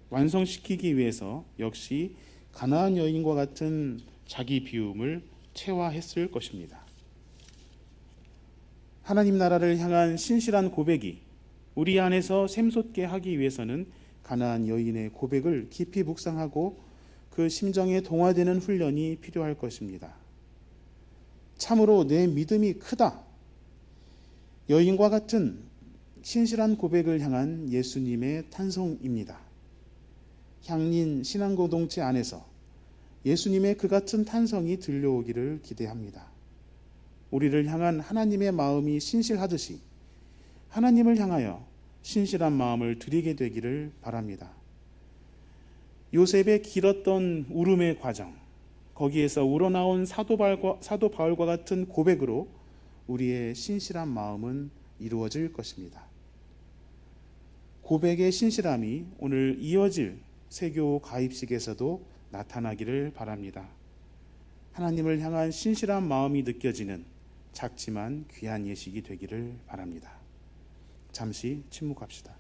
완성시키기 위해서 역시 가나안 여인과 같은 자기 비움을 체화했을 것입니다. 하나님 나라를 향한 신실한 고백이 우리 안에서 샘솟게 하기 위해서는 가나안 여인의 고백을 깊이 묵상하고 그 심정에 동화되는 훈련이 필요할 것입니다. 참으로 내 믿음이 크다. 여인과 같은 신실한 고백을 향한 예수님의 탄송입니다. 향린 신앙 공동체 안에서 예수님의 그 같은 탄성이 들려오기를 기대합니다. 우리를 향한 하나님의 마음이 신실하듯이 하나님을 향하여 신실한 마음을 드리게 되기를 바랍니다. 요셉의 길었던 울음의 과정, 거기에서 우러나온 사도 바울과 같은 고백으로 우리의 신실한 마음은 이루어질 것입니다. 고백의 신실함이 오늘 이어질 세교 가입식에서도 나타나기를 바랍니다. 하나님을 향한 신실한 마음이 느껴지는 작지만 귀한 예식이 되기를 바랍니다. 잠시 침묵합시다.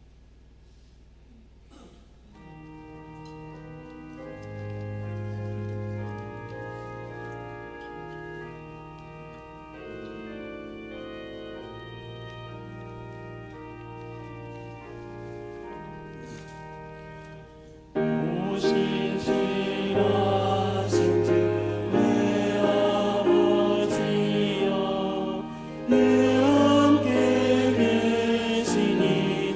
내 함께 계시니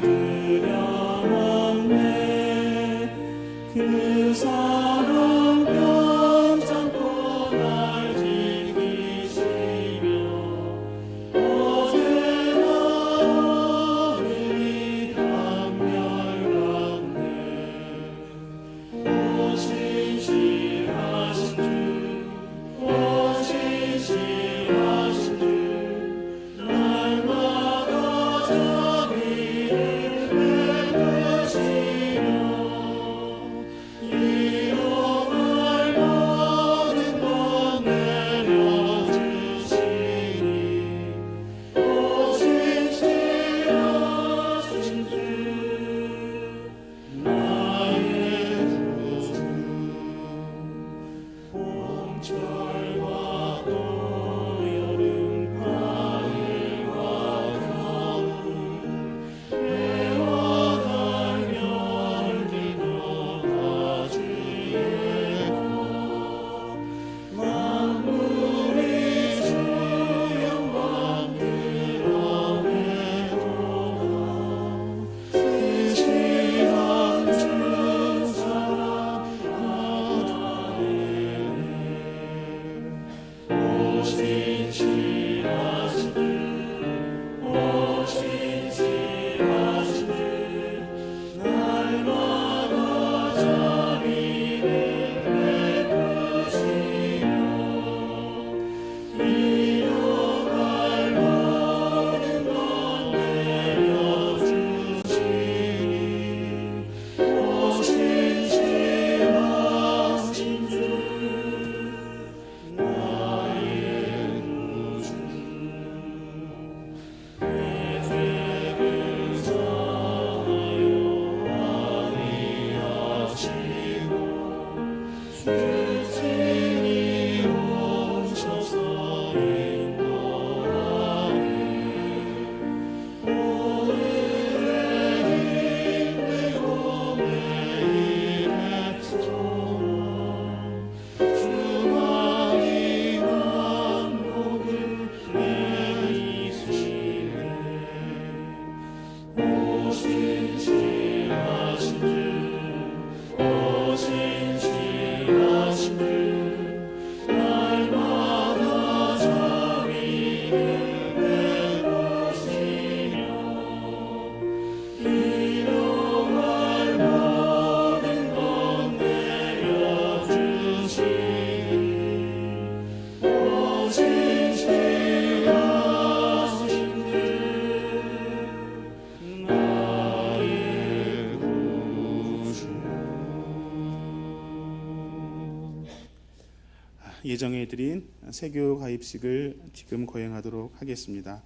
예정해드린 세교 가입식을 지금 거행하도록 하겠습니다.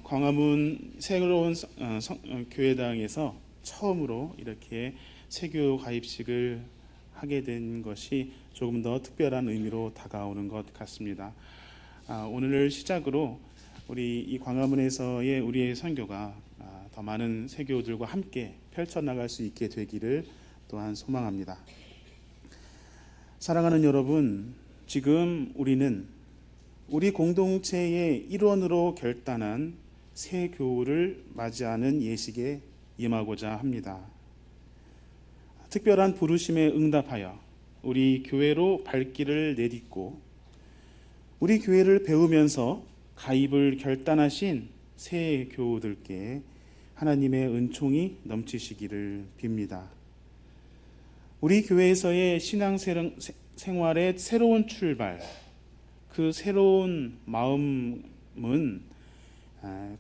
광화문 새로운 교회당에서 처음으로 이렇게 세교 가입식을 하게 된 것이 조금 더 특별한 의미로 다가오는 것 같습니다. 오늘을 시작으로 우리 이 광화문에서의 우리의 선교가 더 많은 세교들과 함께 펼쳐나갈 수 있게 되기를 또한 소망합니다. 사랑하는 여러분, 지금 우리는 우리 공동체의 일원으로 결단한 새 교우를 맞이하는 예식에 임하고자 합니다. 특별한 부르심에 응답하여 우리 교회로 발길을 내딛고 우리 교회를 배우면서 가입을 결단하신 새 교우들께 하나님의 은총이 넘치시기를 빕니다. 우리 교회에서의 신앙생활의 새로운 출발, 그 새로운 마음은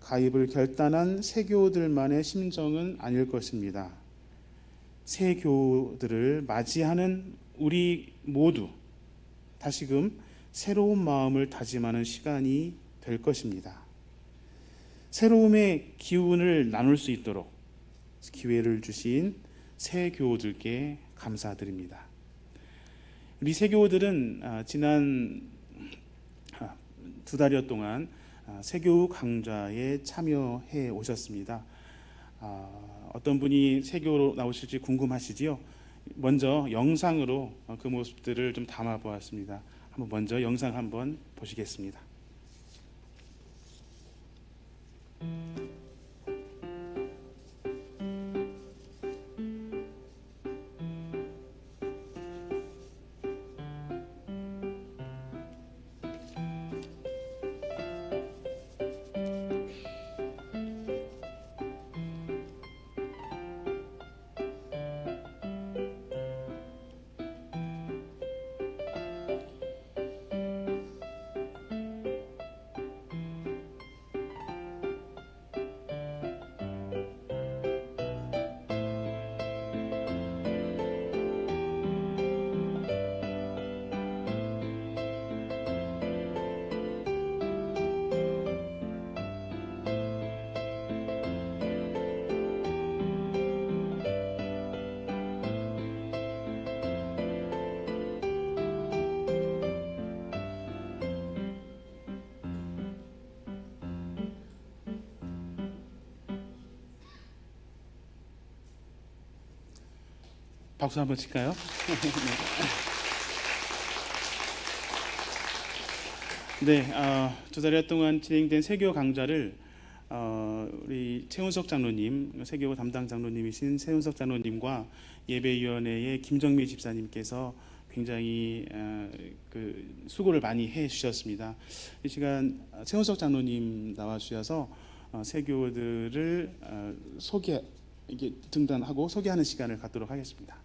가입을 결단한 새 교우들만의 심정은 아닐 것입니다. 새 교우들을 맞이하는 우리 모두 다시금 새로운 마음을 다짐하는 시간이 될 것입니다. 새로움의 기운을 나눌 수 있도록 기회를 주신 새 교우들께 감사드립니다. 우리 새 교우들은 지난 2달여 동안 새교우 강좌에 참여해 오셨습니다. 어떤 분이 새교로 나오실지 궁금하시지요? 먼저 영상으로 그 모습들을 좀 담아 보았습니다. 한번 먼저 영상 한번 보시겠습니다. 박수 한번 칠까요? 네, 2달여 동안 진행된 세교 강좌를 우리 최훈석 장로님, 세교 담당 장로님이신 최훈석 장로님과 예배위원회의 김정미 집사님께서 굉장히 수고를 많이 해주셨습니다. 이 시간 최훈석 장로님 나와주셔서 세교들을 등단하고 소개하는 시간을 갖도록 하겠습니다.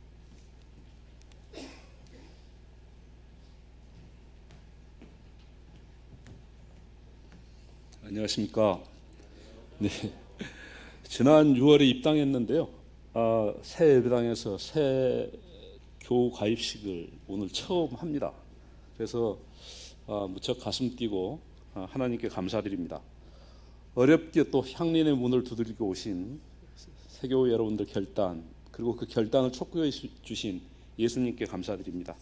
안녕하십니까. 네, 지난 6월에 입당했는데요. 새 예배당에서 새 교우 가입식을 오늘 처음 합니다. 그래서 무척 가슴 뛰고 하나님께 감사드립니다. 어렵게 또 향린의 문을 두드리고 오신 새교우 여러분들 결단, 그리고 그 결단을 촉구해 주신 예수님께 감사드립니다.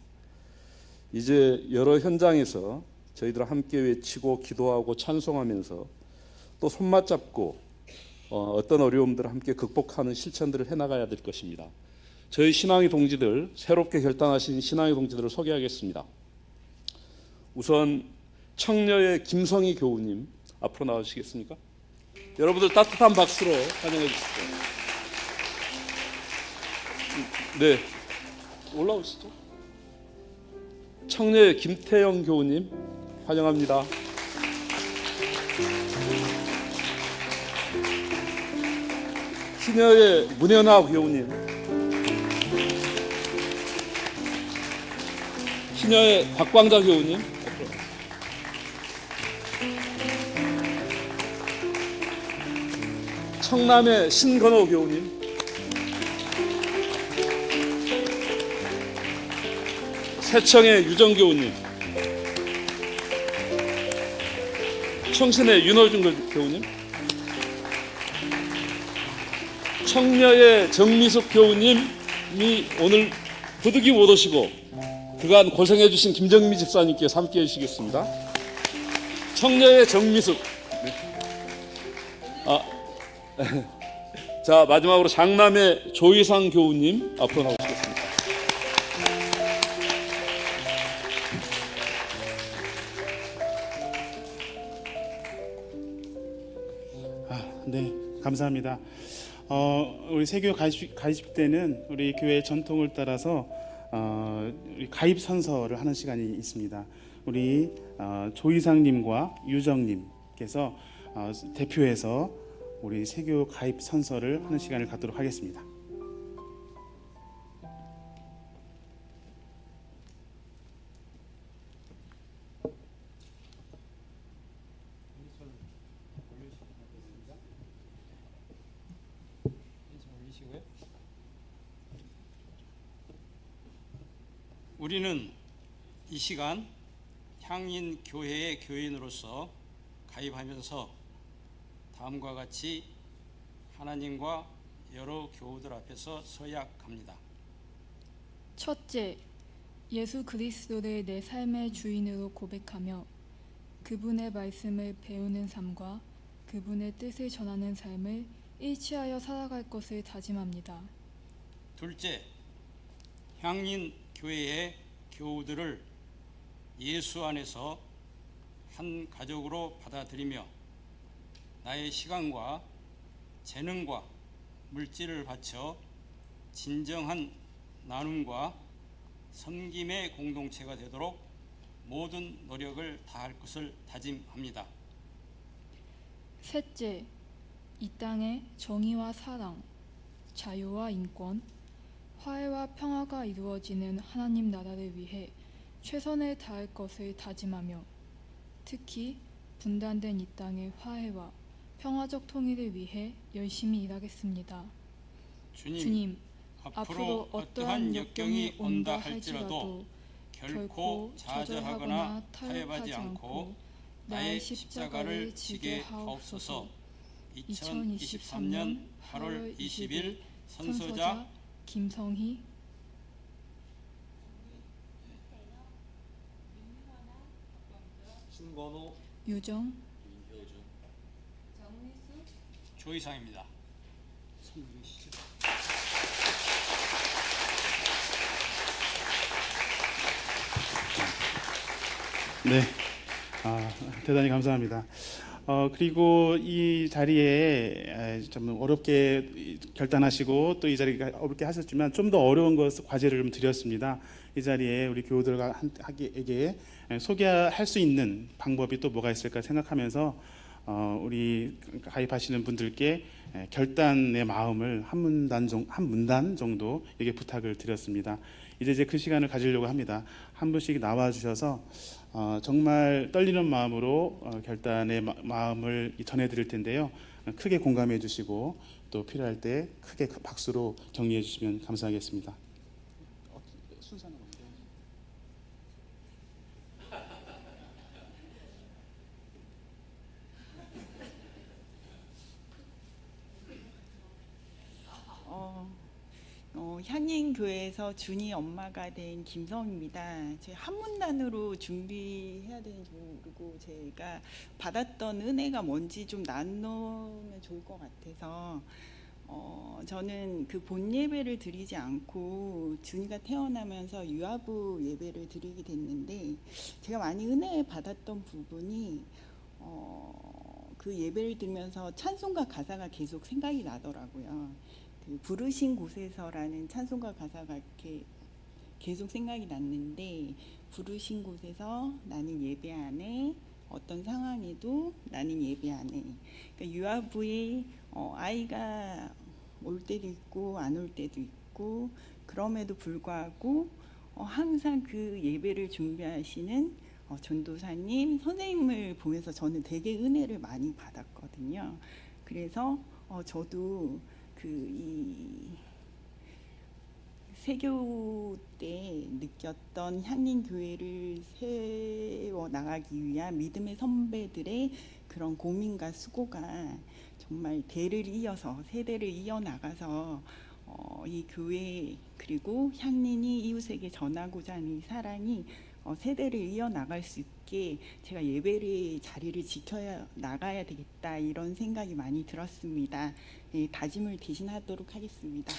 이제 여러 현장에서 저희들 함께 외치고 기도하고 찬송하면서 또 손맞잡고 어떤 어려움들을 함께 극복하는 실천들을 해나가야 될 것입니다. 저희 신앙의 동지들, 새롭게 결단하신 신앙의 동지들을 소개하겠습니다. 우선 청려의 김성희 교우님 앞으로 나와주시겠습니까? 여러분들 따뜻한 박수로 환영해 주시죠. 네, 올라오시죠. 청려의 김태영 교우님 환영합니다. 신여의 문현아 교우님, 신여의 박광자 교우님, 청남의 신건호 교우님, 새청의 유정 교우님, 청신의 윤호준 교우님, 청려의 정미숙 교우님이 오늘 부득이 못 오시고 그간 고생해 주신 김정미 집사님께서 함께해 주시겠습니다. 청려의 정미숙. 자, 마지막으로 장남의 조희상 교우님 앞으로 나오시겠습니다. 네, 감사합니다. 우리 세교 가입 때는 우리 교회 전통을 따라서 우리 가입 선서를 하는 시간이 있습니다. 우리 조이상님과 유정님께서 대표해서 우리 세교 가입 선서를 하는 시간을 갖도록 하겠습니다. 우리는 이 시간 향인 교회의 교인으로서 가입하면서 다음과 같이 하나님과 여러 교우들 앞에서 서약합니다. 첫째, 예수 그리스도를 내 삶의 주인으로 고백하며 그분의 말씀을 배우는 삶과 그분의 뜻을 전하는 삶을 일치하여 살아갈 것을 다짐합니다. 둘째, 향인 교회의 교우들을 예수 안에서 한 가족으로 받아들이며 나의 시간과 재능과 물질을 바쳐 진정한 나눔과 섬김의 공동체가 되도록 모든 노력을 다할 것을 다짐합니다. 셋째, 이 땅에 정의와 사랑, 자유와 인권, 화해와 평화가 이루어지는 하나님 나라를 위해 최선을 다할 것을 다짐하며 특히 분단된 이 땅의 화해와 평화적 통일을 위해 열심히 일하겠습니다. 주님, 앞으로 어떠한 역경이 온다 할지라도 결코 좌절하거나 타협하지 않고 나의 십자가를 지게 하옵소서. 2023년 8월 20일 선서자 김성희, 신건호, 유정, 조이상입니다. 네, 대단히 감사합니다. 그리고 이 자리에 좀 어렵게 결단하시고 또 이 자리가 어렵게 하셨지만 좀 더 어려운 과제를 좀 드렸습니다. 이 자리에 우리 교우들에게 소개할 수 있는 방법이 또 뭐가 있을까 생각하면서 우리 가입하시는 분들께 결단의 마음을 한 문단 정도 이게 부탁을 드렸습니다. 이제 그 시간을 가지려고 합니다. 한 분씩 나와 주셔서 정말 떨리는 마음으로 결단의 마음을 전해드릴 텐데요. 크게 공감해 주시고 또 필요할 때 크게 박수로 격려해 주시면 감사하겠습니다. 순서는 어때요? 향인교회에서 준이 엄마가 된 김성입니다. 제 한문단으로 준비해야 되는지 모르고 제가 받았던 은혜가 뭔지 좀 나누면 좋을 것 같아서 저는 그 본 예배를 드리지 않고 준이가 태어나면서 유아부 예배를 드리게 됐는데 제가 많이 은혜 받았던 부분이 그 예배를 들으면서 찬송가 가사가 계속 생각이 나더라고요. 그 부르신 곳에서라는 찬송가 가사가 이렇게 계속 생각이 났는데 부르신 곳에서 나는 예배하네 어떤 상황에도 나는 예배하네. 그러니까 유아부에 아이가 올 때도 있고 안 올 때도 있고 그럼에도 불구하고 항상 그 예배를 준비하시는 전도사님 선생님을 보면서 저는 되게 은혜를 많이 받았거든요. 그래서 저도 이 세교 때 느꼈던 향림교회를 세워 나가기 위한 믿음의 선배들의 그런 고민과 수고가 정말 대를 이어서 세대를 이어나가서 이 교회 그리고 향린이 이웃에게 전하고자 하는 이 사랑이 세대를 이어나갈 수 있게 제가 예배의 자리를 지켜 나가야 되겠다 이런 생각이 많이 들었습니다. 예, 다짐을 대신하도록 하겠습니다.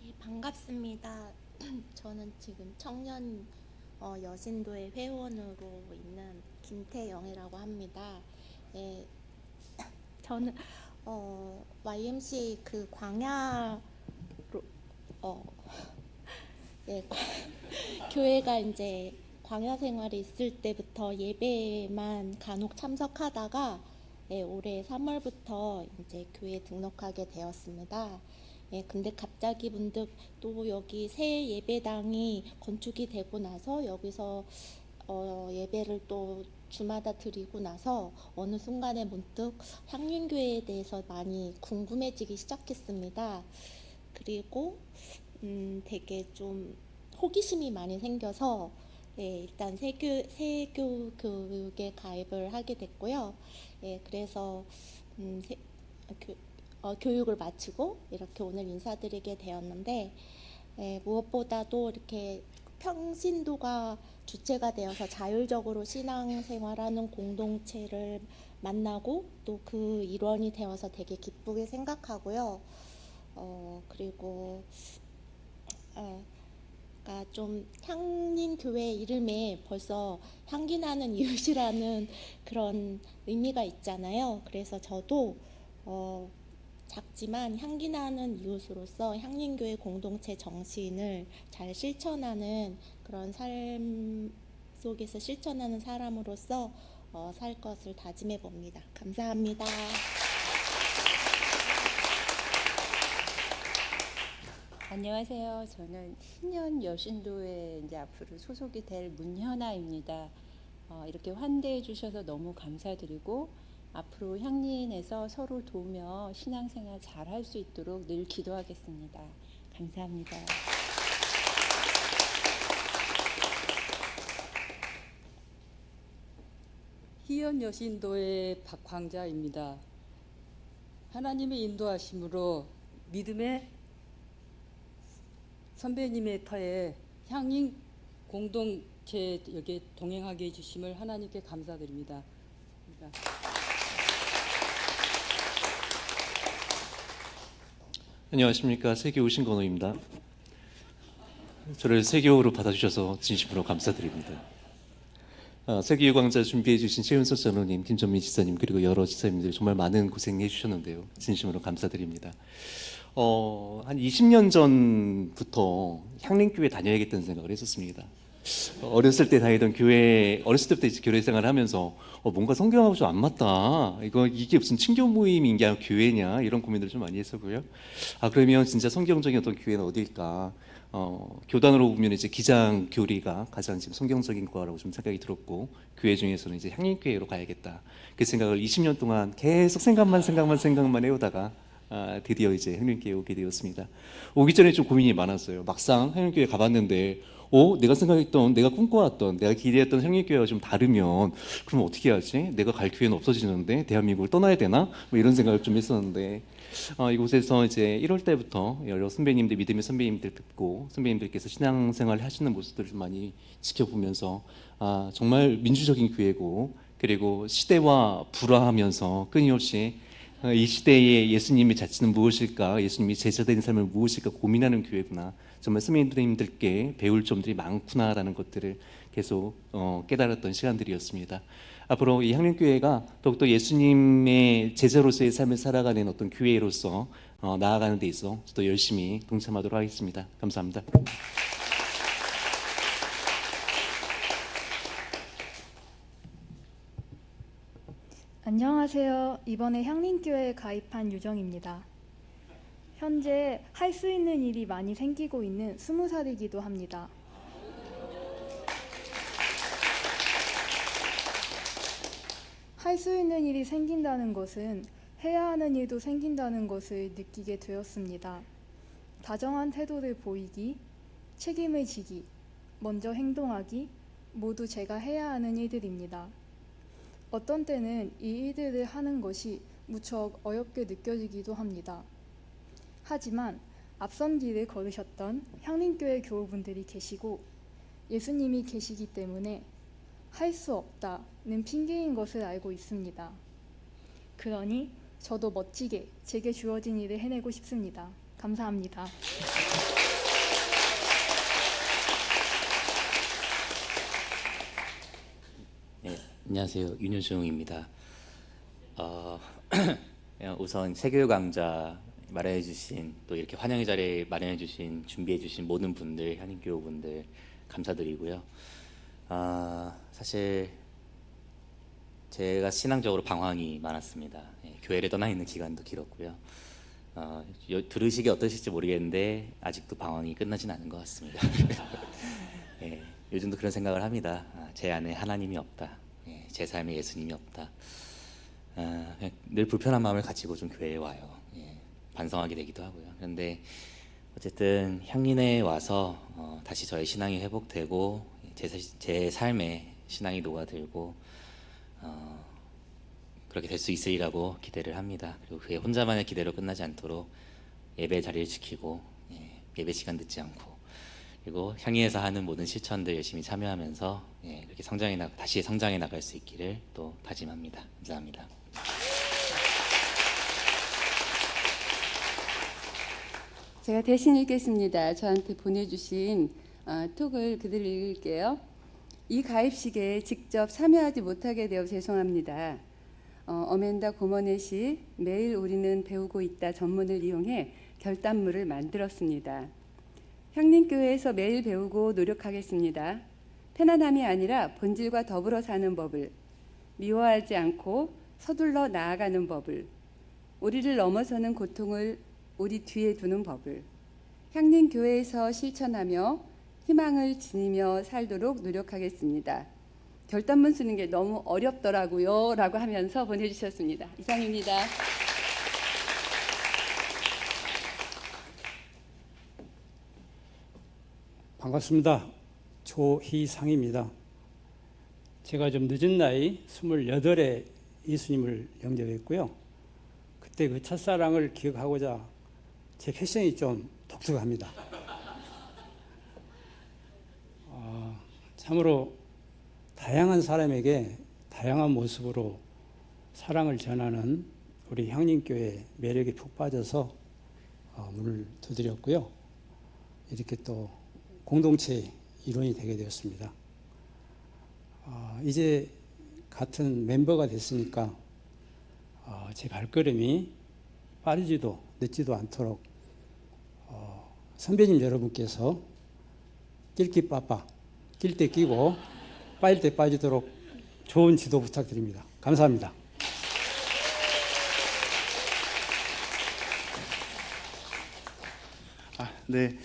예, 반갑습니다. 저는 지금 청년 여신도의 회원으로 있는 김태영이라고 합니다. 예, 저는 YMCA 그 광야로 교회가 이제 광야 생활이 있을 때부터 예배만 간혹 참석하다가 올해 3월부터 이제 교회에 등록하게 되었습니다. 근데 갑자기 문득 또 여기 새 예배당이 건축이 되고 나서 여기서 예배를 또 주마다 드리고 나서 어느 순간에 문득 향림교회에 대해서 많이 궁금해지기 시작했습니다. 그리고 되게 좀 호기심이 많이 생겨서 일단 세교 교육에 가입을 하게 됐고요. 그래서 교육을 마치고 이렇게 오늘 인사드리게 되었는데 무엇보다도 이렇게 평신도가 주체가 되어서 자율적으로 신앙생활하는 공동체를 만나고 또 그 일원이 되어서 되게 기쁘게 생각하고요. 그리고 그러니까 좀 향림교회 이름에 벌써 향기 나는 이웃이라는 그런 의미가 있잖아요. 그래서 저도 작지만 향기 나는 이웃으로서 향림교회 공동체 정신을 잘 실천하는 그런 삶 속에서 실천하는 사람으로서 살 것을 다짐해 봅니다. 감사합니다. 안녕하세요. 저는 신년 여신도에 이제 앞으로 소속이 될 문현아입니다. 이렇게 환대해 주셔서 너무 감사드리고 앞으로 향린에서 서로 도우며 신앙생활 잘 할 수 있도록 늘 기도하겠습니다. 감사합니다. 희연 여신도의 박광자입니다. 하나님의 인도하심으로 믿음의 선배님의 터에 향인 공동체 여기에 동행하게 해주심을 하나님께 감사드립니다. 안녕하십니까. 세교 신건호입니다. 저를 세교로 받아주셔서 진심으로 감사드립니다. 세교유광자 준비해 주신 최윤석 전우님, 김전민 지사님 그리고 여러 지사님들 정말 많은 고생해 주셨는데요. 진심으로 감사드립니다. 한 20년 전부터 향림교회 다녀야겠다는 생각을 했었습니다. 어렸을 때 다니던 교회, 어렸을 때부터 이제 교회 생활을 하면서 뭔가 성경하고 좀 안 맞다. 이게 무슨 친교 모임인가 교회냐 이런 고민들을 좀 많이 했었고요. 그러면 진짜 성경적인 어떤 교회는 어딜까? 교단으로 보면 이제 기장 교리가 가장 지금 성경적인 거라고 좀 생각이 들었고 교회 중에서는 이제 향림교회로 가야겠다. 그 생각을 20년 동안 계속 생각만 해오다가 드디어 이제 향림교회 오게 되었습니다. 오기 전에 좀 고민이 많았어요. 막상 향림교회 가봤는데 내가 생각했던, 내가 꿈꿔왔던, 내가 기대했던 향림교회가 좀 다르면 그럼 어떻게 하지? 내가 갈 교회는 없어지는데 대한민국을 떠나야 되나? 뭐 이런 생각을 좀 했었는데 이곳에서 이제 1월 때부터 여러 선배님들, 믿음의 선배님들 듣고 선배님들께서 신앙생활 하시는 모습들을 좀 많이 지켜보면서 정말 민주적인 교회고 그리고 시대와 불화하면서 끊임없이 이 시대에 예수님의 자치는 무엇일까, 예수님이 제자된 삶은 무엇일까 고민하는 교회구나. 정말 선배님들께 배울 점들이 많구나라는 것들을 계속 깨달았던 시간들이었습니다. 앞으로 이 향림교회가 더욱더 예수님의 제자로서의 삶을 살아가는 어떤 교회로서 나아가는 데 있어 또 열심히 동참하도록 하겠습니다. 감사합니다. 안녕하세요. 이번에 향림교회에 가입한 유정입니다. 현재 할 수 있는 일이 많이 생기고 있는 20살이기도 합니다. 할 수 있는 일이 생긴다는 것은 해야 하는 일도 생긴다는 것을 느끼게 되었습니다. 다정한 태도를 보이기, 책임을 지기, 먼저 행동하기, 모두 제가 해야 하는 일들입니다. 어떤 때는 이 일들을 하는 것이 무척 어렵게 느껴지기도 합니다. 하지만 앞선 길을 걸으셨던 향림교회 교우분들이 계시고 예수님이 계시기 때문에 할 수 없다는 핑계인 것을 알고 있습니다. 그러니 저도 멋지게 제게 주어진 일을 해내고 싶습니다. 감사합니다. 네, 안녕하세요. 윤효중입니다. 우선 세교육 강좌 마련해주신, 또 이렇게 환영의 자리 마련해주신, 준비해주신 모든 분들, 한인교우분들 감사드리고요. 사실 제가 신앙적으로 방황이 많았습니다. 교회를 떠나 있는 기간도 길었고요. 들으시기 어떠실지 모르겠는데 아직도 방황이 끝나진 않은 것 같습니다. 요즘도 그런 생각을 합니다. 제 안에 하나님이 없다. 제 삶에 예수님이 없다. 늘 불편한 마음을 가지고 좀 교회에 와요. 반성하게 되기도 하고요. 그런데 어쨌든 향린에 와서 다시 저의 신앙이 회복되고 제 삶에 신앙이 녹아들고 그렇게 될 수 있으리라고 기대를 합니다. 그리고 그게 혼자만의 기대로 끝나지 않도록 예배 자리를 지키고 예배 시간 늦지 않고, 그리고 향리에서 하는 모든 실천들 열심히 참여하면서 그렇게 다시 성장해 나갈 수 있기를 또 다짐합니다. 감사합니다. 제가 대신 읽겠습니다. 저한테 보내주신 톡을 그대로 읽을게요. 이 가입식에 직접 참여하지 못하게 되어 죄송합니다. 어멘다 고먼의 시 매일 우리는 배우고 있다 전문을 이용해 결단물을 만들었습니다. 향림교회에서 매일 배우고 노력하겠습니다. 편안함이 아니라 본질과 더불어 사는 법을, 미워하지 않고 서둘러 나아가는 법을, 우리를 넘어서는 고통을 우리 뒤에 두는 법을 향림교회에서 실천하며 희망을 지니며 살도록 노력하겠습니다. 결단문 쓰는 게 너무 어렵더라고요 라고 하면서 보내주셨습니다. 이상입니다. 반갑습니다. 조희상입니다. 제가 좀 늦은 나이 28에 예수님을 영접했고요. 그때 그 첫사랑을 기억하고자 제 패션이 좀 독특합니다. 참으로 다양한 사람에게 다양한 모습으로 사랑을 전하는 우리 향림교회 매력에 푹 빠져서 문을 두드렸고요. 이렇게 또 공동체 일원이 되게 되었습니다. 이제 같은 멤버가 됐으니까 제 발걸음이 빠르지도 늦지도 않도록 선배님 여러분께서 낄기 빠빠, 낄 때 끼고 빠질 때 빠지도록 좋은 지도 부탁드립니다. 감사합니다. 네,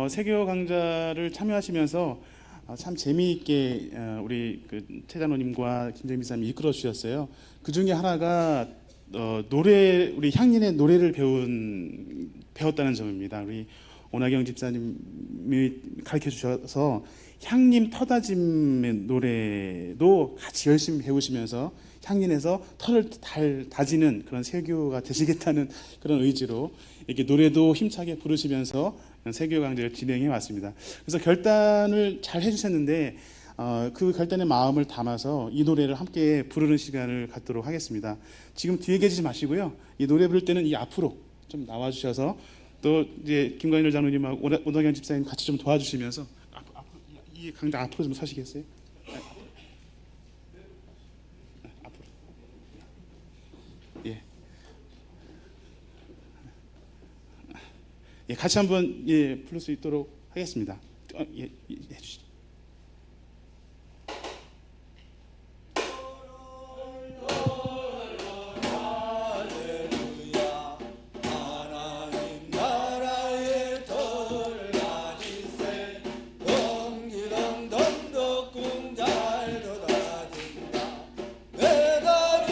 세교 강좌를 참여하시면서 참 재미있게 우리 그 최단호님과 김정민 사님이 이끌어 주셨어요. 그 중에 하나가 우리 향린의 노래를 배웠다는 점입니다. 우리 오나경 집사님이 가르쳐 주셔서 향림 터다짐의 노래도 같이 열심히 배우시면서 향린에서 터를 다지는 그런 세교가 되시겠다는 그런 의지로 이렇게 노래도 힘차게 부르시면서 세교 강좌를 진행해 왔습니다. 그래서 결단을 잘 해주셨는데 그 결단의 마음을 담아서 이 노래를 함께 부르는 시간을 갖도록 하겠습니다. 지금 뒤에 계시지 마시고요. 이 노래 부를 때는 이 앞으로 좀 나와주셔서 또 이제 김광일 장로님하고 오나경 집사님 같이 좀 도와주시면서 이 강좌 앞으로 좀 서시겠어요? 앞으로. 예, 같이 한번 부를 수 있도록 하겠습니다. 해주시죠. 내 다리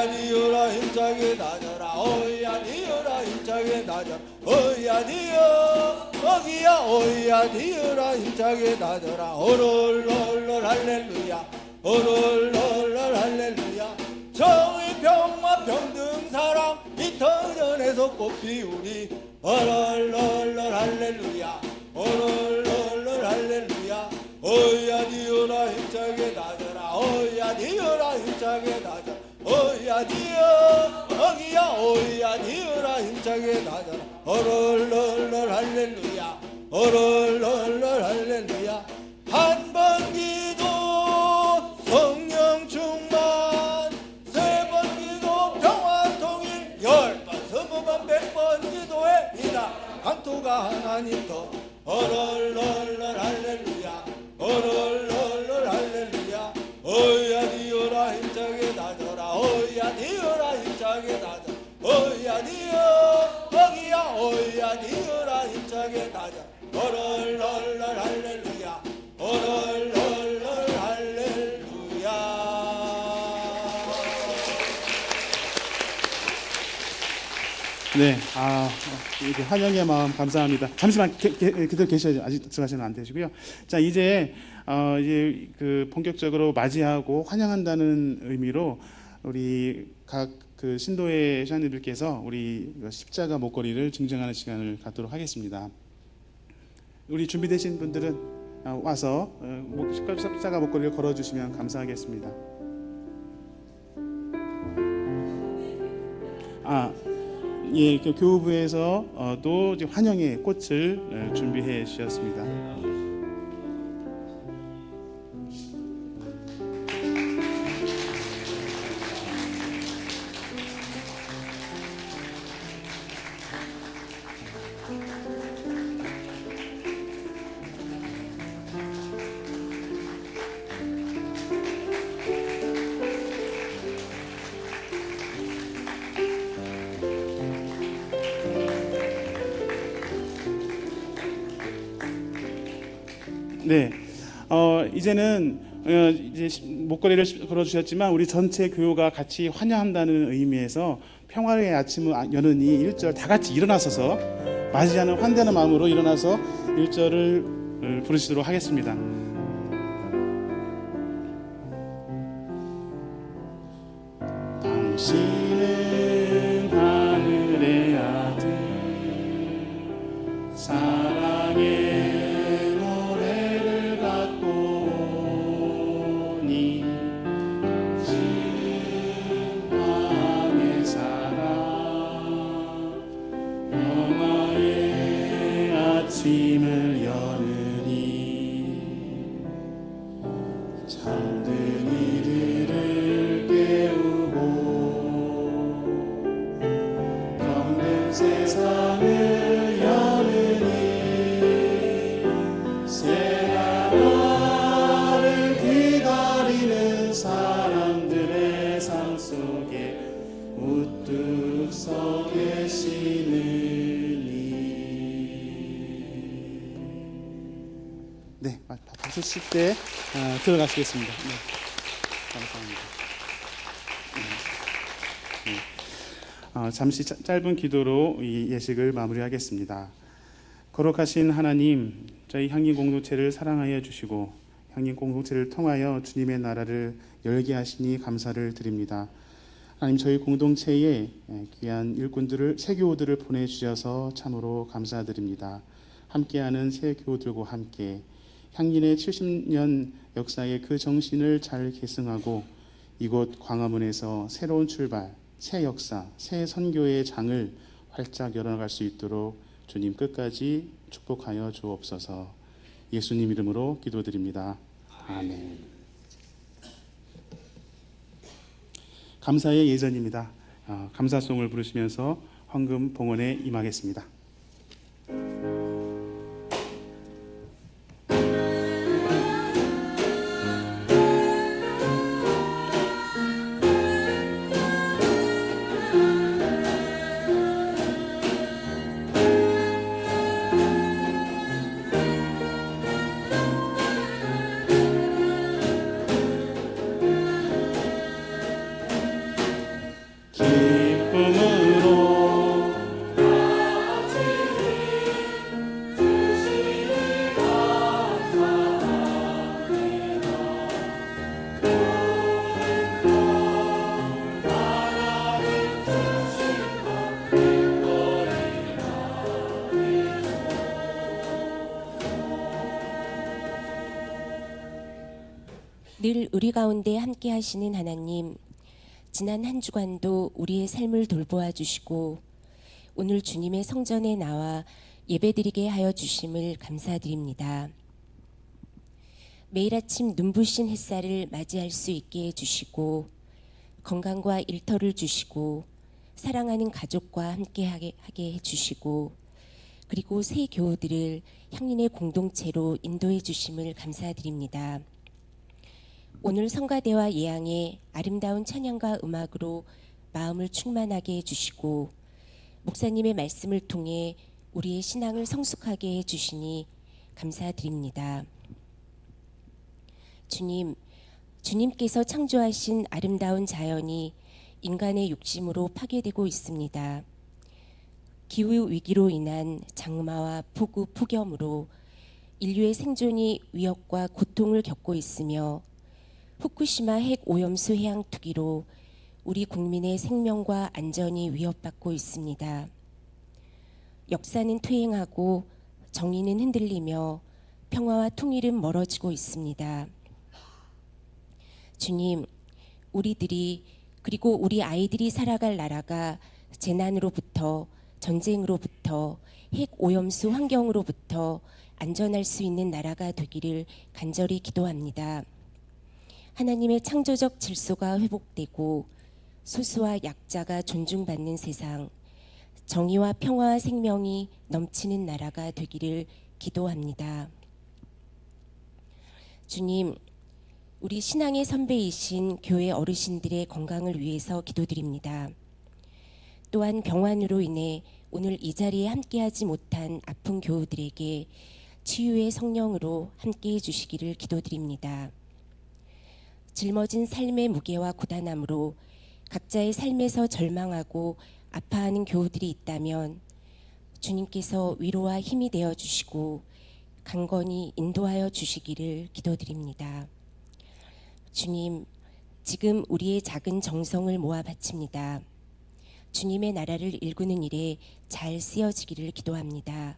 니어라 힘차게 다져라 오야 니어라 힘차게 다져라 오야 니어 어기야 오야 니어라 힘차게 다져라 오롤롤롤 할렐루야 오롤롤롤 할렐루야 정의 평화 평등 사랑 이 터전에서 꽃 피우리 오롤롤롤 할렐루야 오롤롤롤 할렐루야 오야 니어라 힘차게 다져라 오야 니어라 힘차게 다져라 오야 니어 어기야 오야 니어라 힘차게 다져라 오롤롤롤 할렐루야 오롤롤롤 할렐루야 한 번 기도 성령 충만 세 번 기도 평화 통일 10번 20번 100번 기도해 이다 강토가 하나님 더 오롤롤롤 할렐루야 오롤롤롤 할렐루야 오야 니어라 힘차게 다져라 오야 니어라 힘차게 다져라 오야 니어 거기야 오야 니어라 힘차게 다져라 오롤롤롤 할렐루야 오롤롤롤 할렐루야. 네, 이렇게 환영의 마음 감사합니다. 잠시만 그대로 계셔야죠. 아직 들어가시면 안 되시고요. 자, 이제 그 본격적으로 맞이하고 환영한다는 의미로 우리 각 그 신도의 신앙님들께서 우리 십자가 목걸이를 증정하는 시간을 갖도록 하겠습니다. 우리 준비되신 분들은 와서 십자가 목걸이를 걸어주시면 감사하겠습니다. 예, 교우부에서도 환영의 꽃을 준비해 주셨습니다. 네, 이제는 이제 목걸이를 걸어주셨지만 우리 전체 교우가 같이 환영한다는 의미에서 평화의 아침을 여느니 1절 다 같이 일어나서서 맞이하는 환대하는 마음으로 일어나서 1절을 부르시도록 하겠습니다. 당신은 하늘의 아들 사랑의 아침을 여느니 잠든 이들을 깨우고 병든 세상을 여느니 새 나라를 기다리는 사람들의 삶 속에 우뚝 서 계시는 네, 박수 칠 때 들어가시겠습니다. 네, 감사합니다. 잠시 짧은 기도로 이 예식을 마무리하겠습니다. 거룩하신 하나님, 저희 향림 공동체를 사랑하여 주시고 향림 공동체를 통하여 주님의 나라를 열게 하시니 감사를 드립니다. 하나님, 저희 공동체에 귀한 일꾼들을 새 교우들을 보내주셔서 참으로 감사드립니다. 함께하는 새 교우들과 함께 향린의 70년 역사의 그 정신을 잘 계승하고 이곳 광화문에서 새로운 출발, 새 역사, 새 선교의 장을 활짝 열어나갈 수 있도록 주님 끝까지 축복하여 주옵소서. 예수님 이름으로 기도드립니다. 아멘. 감사의 예전입니다. 감사송을 부르시면서 헌금 봉헌에 임하겠습니다. 기쁨으로 늘 우리 가운데 함께 하시는 하나님, 지난 한 주간도 우리의 삶을 돌보아 주시고 오늘 주님의 성전에 나와 예배드리게 하여 주심을 감사드립니다. 매일 아침 눈부신 햇살을 맞이할 수 있게 해주시고 건강과 일터를 주시고 사랑하는 가족과 함께 하게 해주시고 그리고 새 교우들을 향린의 공동체로 인도해 주심을 감사드립니다. 오늘 성가대와 예양의 아름다운 찬양과 음악으로 마음을 충만하게 해주시고 목사님의 말씀을 통해 우리의 신앙을 성숙하게 해주시니 감사드립니다. 주님, 주님께서 창조하신 아름다운 자연이 인간의 욕심으로 파괴되고 있습니다. 기후 위기로 인한 장마와 폭우, 폭염으로 인류의 생존이 위협과 고통을 겪고 있으며 후쿠시마 핵 오염수 해양 투기로 우리 국민의 생명과 안전이 위협받고 있습니다. 역사는 퇴행하고 정의는 흔들리며 평화와 통일은 멀어지고 있습니다. 주님, 우리들이 그리고 우리 아이들이 살아갈 나라가 재난으로부터 전쟁으로부터 핵 오염수 환경으로부터 안전할 수 있는 나라가 되기를 간절히 기도합니다. 하나님의 창조적 질서가 회복되고 소수와 약자가 존중받는 세상, 정의와 평화와 생명이 넘치는 나라가 되기를 기도합니다. 주님, 우리 신앙의 선배이신 교회 어르신들의 건강을 위해서 기도드립니다. 또한 병환으로 인해 오늘 이 자리에 함께하지 못한 아픈 교우들에게 치유의 성령으로 함께해 주시기를 기도드립니다. 짊어진 삶의 무게와 고단함으로 각자의 삶에서 절망하고 아파하는 교우들이 있다면 주님께서 위로와 힘이 되어 주시고 강건히 인도하여 주시기를 기도드립니다. 주님, 지금 우리의 작은 정성을 모아 바칩니다. 주님의 나라를 일구는 일에 잘 쓰여지기를 기도합니다.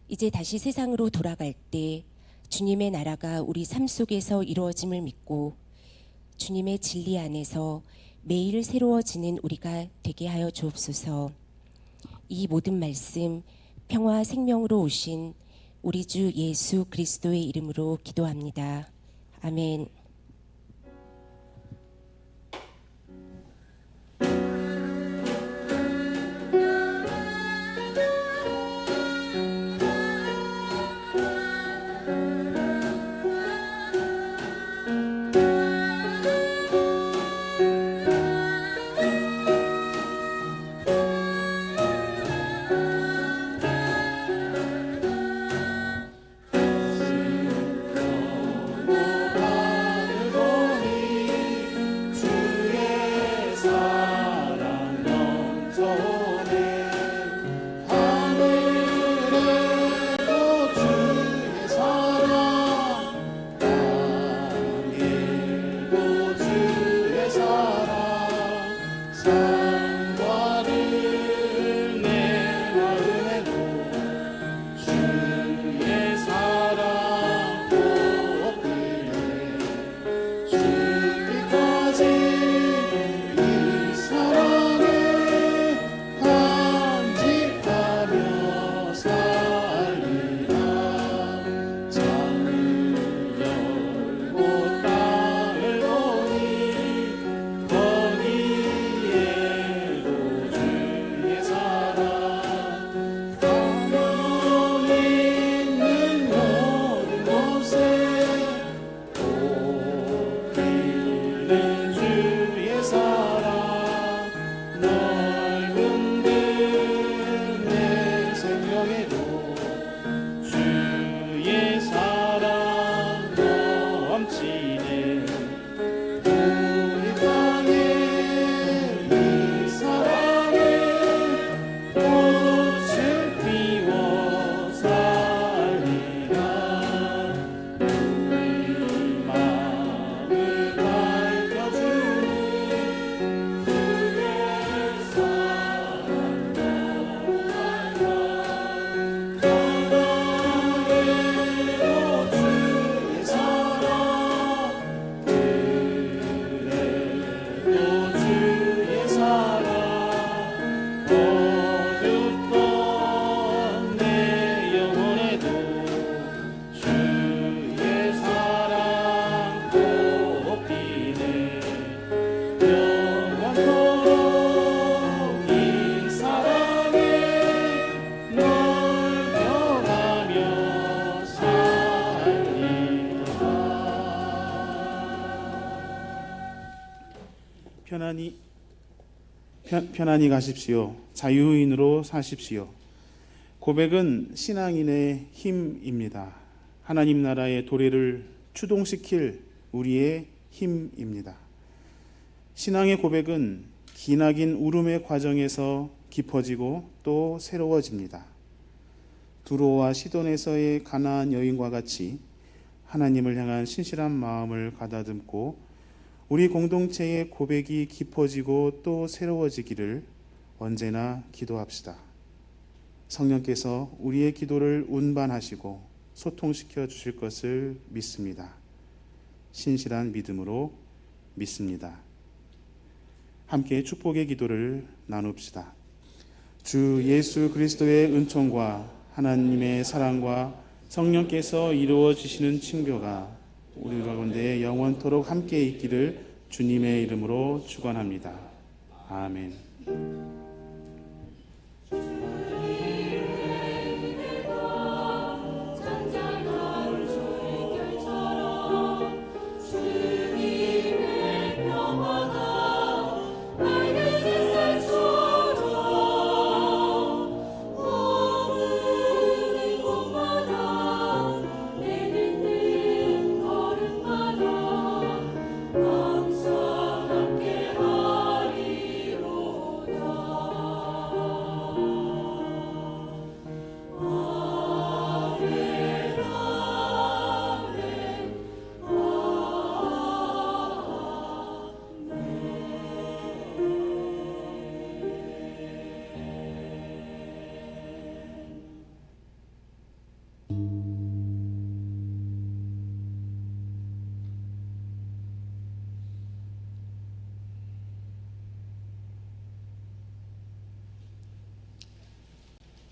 이제 다시 세상으로 돌아갈 때 주님의 나라가 우리 삶 속에서 이루어짐을 믿고 주님의 진리 안에서 매일 새로워지는 우리가 되게 하여 주옵소서. 이 모든 말씀 평화와 생명으로 오신 우리 주 예수 그리스도의 이름으로 기도합니다. 아멘. 편안히 가십시오. 자유인으로 사십시오. 고백은 신앙인의 힘입니다. 하나님 나라의 도래를 추동시킬 우리의 힘입니다. 신앙의 고백은 기나긴 울음의 과정에서 깊어지고 또 새로워집니다. 두로와 시돈에서의 가나안 여인과 같이 하나님을 향한 신실한 마음을 가다듬고 우리 공동체의 고백이 깊어지고 또 새로워지기를 언제나 기도합시다. 성령께서 우리의 기도를 운반하시고 소통시켜 주실 것을 믿습니다. 신실한 믿음으로 믿습니다. 함께 축복의 기도를 나눕시다. 주 예수 그리스도의 은총과 하나님의 사랑과 성령께서 이루어지시는 친교가 우리 가운데 영원토록 함께 있기를 주님의 이름으로 축원합니다. 아멘.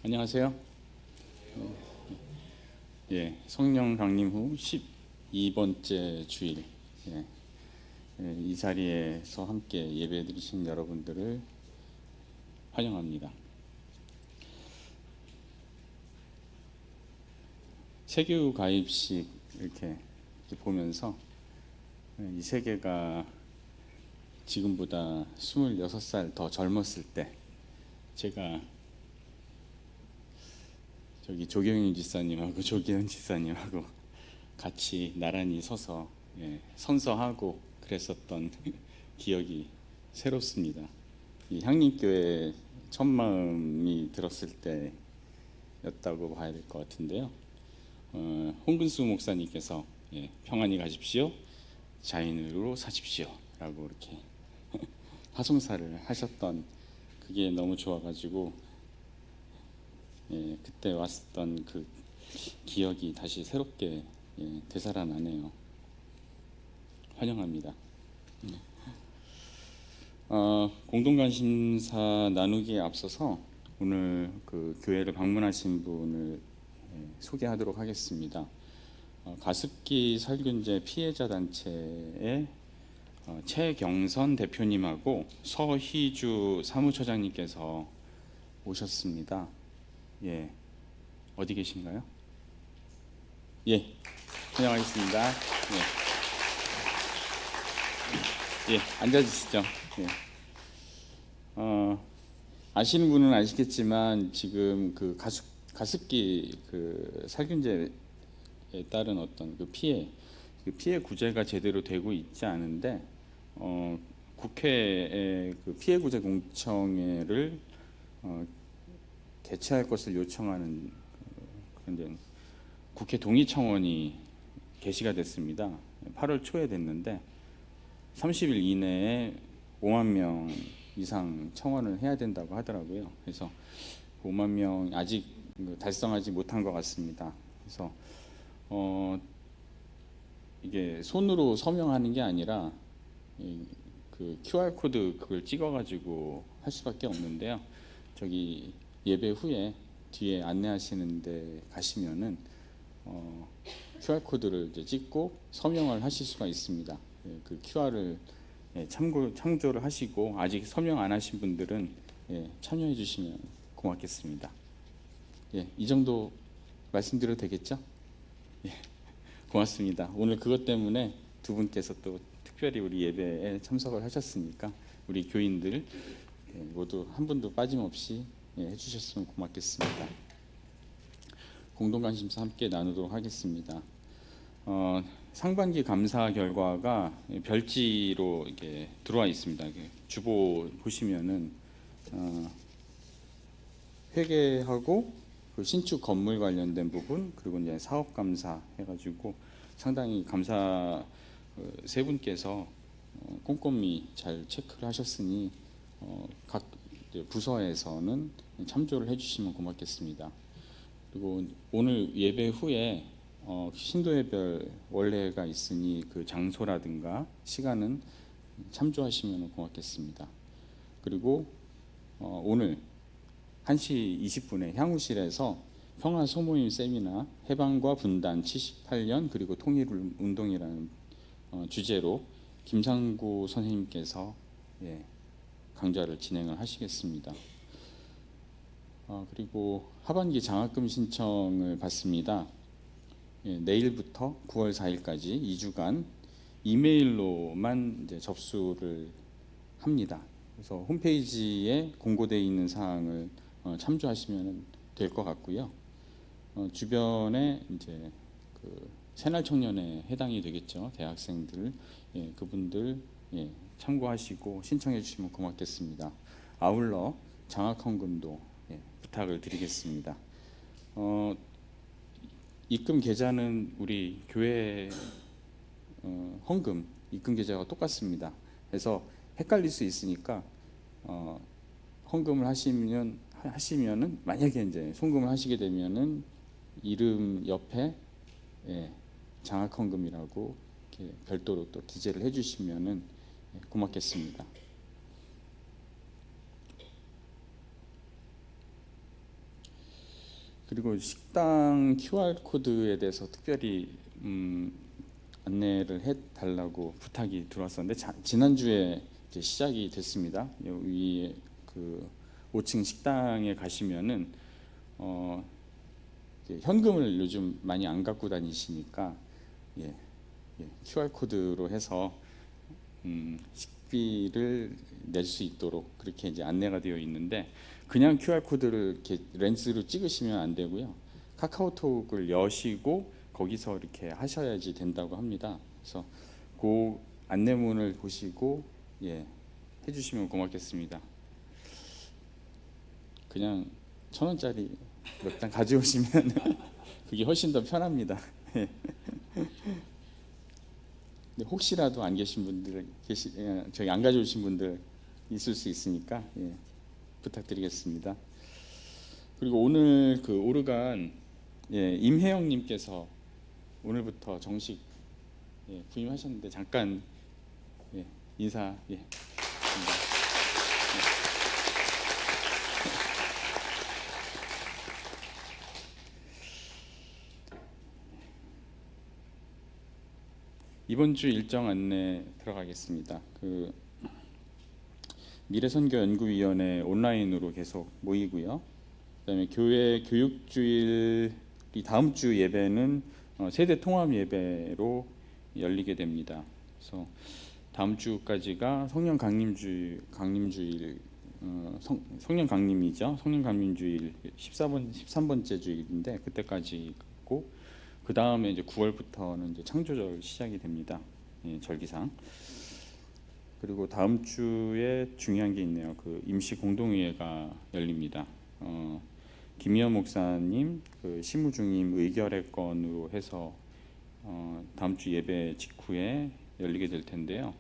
안녕하세요. 성령 강림 후 12번째 주일, 이 자리에서 함께 예배드리신 여러분들을 환영합니다. 세교 가입식 이렇게 보면서 이 세계가 지금보다 26살 더 젊었을 때 제가 저기 조경윤 지사님하고 조기현 지사님하고 같이 나란히 서서 선서하고 그랬었던 기억이 새롭습니다. 이 향림교회 첫 마음이 들었을 때였다고 봐야 될 것 같은데요. 홍근수 목사님께서 평안히 가십시오, 자인으로 사십시오 라고 이렇게 하송사를 하셨던 그게 너무 좋아가지고 그때 왔었던 그 기억이 다시 새롭게 되살아나네요. 환영합니다. 공동관심사 나누기에 앞서서 오늘 그 교회를 방문하신 분을 소개하도록 하겠습니다. 가습기 살균제 피해자 단체의 최경선 대표님하고 서희주 사무처장님께서 오셨습니다. 어디 계신가요? 환영하겠습니다. 앉아주시죠. 아시는 분은 아시겠지만 지금 그 가습기 그 살균제에 따른 어떤 그 피해 구제가 제대로 되고 있지 않은데 국회에 그 피해 구제 공청회를 개최할 것을 요청하는 그런 국회 동의 청원이 게시가 됐습니다. 8월 초에 됐는데 30일 이내에 5만 명 이상 청원을 해야 된다고 하더라고요. 그래서 5만 명 아직 달성하지 못한 것 같습니다. 그래서 이게 손으로 서명하는 게 아니라 그 QR 코드 그걸 찍어가지고 할 수밖에 없는데요. 저기 예배 후에 뒤에 안내하시는 데 가시면은 QR 코드를 이제 찍고 서명을 하실 수가 있습니다. 그 QR을 참조를 하시고 아직 서명 안 하신 분들은 참여해 주시면 고맙겠습니다. 이 정도 말씀드려도 되겠죠? 고맙습니다. 오늘 그것 때문에 두 분께서 또 특별히 우리 예배에 참석을 하셨으니까 우리 교인들 모두 한 분도 빠짐없이 해주셨으면 고맙겠습니다. 공동관심사 함께 나누도록 하겠습니다. 상반기 감사 결과가 별지로 이렇게 들어와 있습니다. 주보 보시면은 회계하고 그 신축 건물 관련된 부분, 그리고 이제 사업 감사 해가지고 상당히 감사 세 분께서 꼼꼼히 잘 체크를 하셨으니 각 부서에서는 참조를 해주시면 고맙겠습니다. 그리고 오늘 예배 후에 신도예별 원래가 있으니 그 장소라든가 시간은 참조하시면 고맙겠습니다. 그리고 오늘 1시 20분에 향후실에서 평화소모임 세미나 해방과 분단 78년 그리고 통일운동이라는 주제로 김상구 선생님께서 강좌를 진행을 하시겠습니다. 그리고 하반기 장학금 신청을 받습니다. 내일부터 9월 4일까지 2주간 이메일로만 이제 접수를 합니다. 그래서 홈페이지에 공고되어 있는 사항을 참조하시면 될 것 같고요. 주변에 이제 그 새날 청년에 해당이 되겠죠. 대학생들, 그분들 참고하시고 신청해 주시면 고맙겠습니다. 아울러 장학헌금도 부탁을 드리겠습니다. 입금 계좌는 우리 교회 헌금 입금 계좌가 똑같습니다. 그래서 헷갈릴 수 있으니까 헌금을 하시면은 만약에 이제 송금을 하시게 되면은 이름 옆에 장학헌금이라고 이렇게 별도로 또 기재를 해주시면은 고맙겠습니다. 그리고 식당 QR 코드에 대해서 특별히 안내를 해달라고 부탁이 들어왔었는데 지난주에 이제 시작이 됐습니다. 여기 그 5층 식당에 가시면은 현금을 요즘 많이 안 갖고 다니시니까 QR 코드로 해서 식비를 낼 수 있도록 그렇게 이제 안내가 되어 있는데 그냥 QR 코드를 이렇게 렌즈로 찍으시면 안 되고요. 카카오톡을 여시고 거기서 이렇게 하셔야지 된다고 합니다. 그래서 그 안내문을 보시고 해주시면 고맙겠습니다. 그냥 1,000원짜리 몇 장 가져오시면 그게 훨씬 더 편합니다. 근데 혹시라도 안 계신 분들 저기 안 가져오신 분들 있을 수 있으니까 부탁드리겠습니다. 그리고 오늘 그 오르간 임혜영님께서 오늘부터 정식 부임하셨는데 잠깐 인사 이번 주 일정 안내 들어가겠습니다. 그 미래선교연구위원회 온라인으로 계속 모이고요. 그다음에 교회 교육주일이 다음 주 예배는 세대 통합 예배로 열리게 됩니다. 그래서 다음 주까지가 성령 강림주일 성령 강림이죠. 성령 강림주일 13번째 주일인데 그때까지 있고 그 다음에 이제 9월부터는 이제 창조절 시작이 됩니다. 절기상. 그리고 다음 주에 중요한 게 있네요. 그 임시 공동회의가 열립니다. 김희연 목사님 그 시무중임 의결의 건으로 해서 다음 주 예배 직후에 열리게 될 텐데요.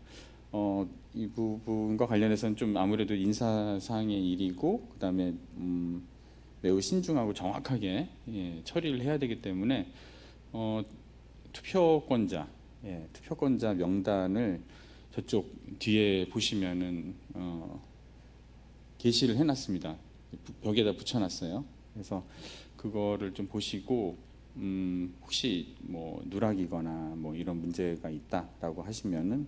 이 부분과 관련해서는 좀 아무래도 인사상의 일이고 그다음에 매우 신중하고 정확하게 처리를 해야 되기 때문에 투표권자 명단을 저쪽 뒤에 보시면은 게시를 해놨습니다. 벽에다 붙여놨어요. 그래서 그거를 좀 보시고 혹시 뭐 누락이거나 뭐 이런 문제가 있다라고 하시면은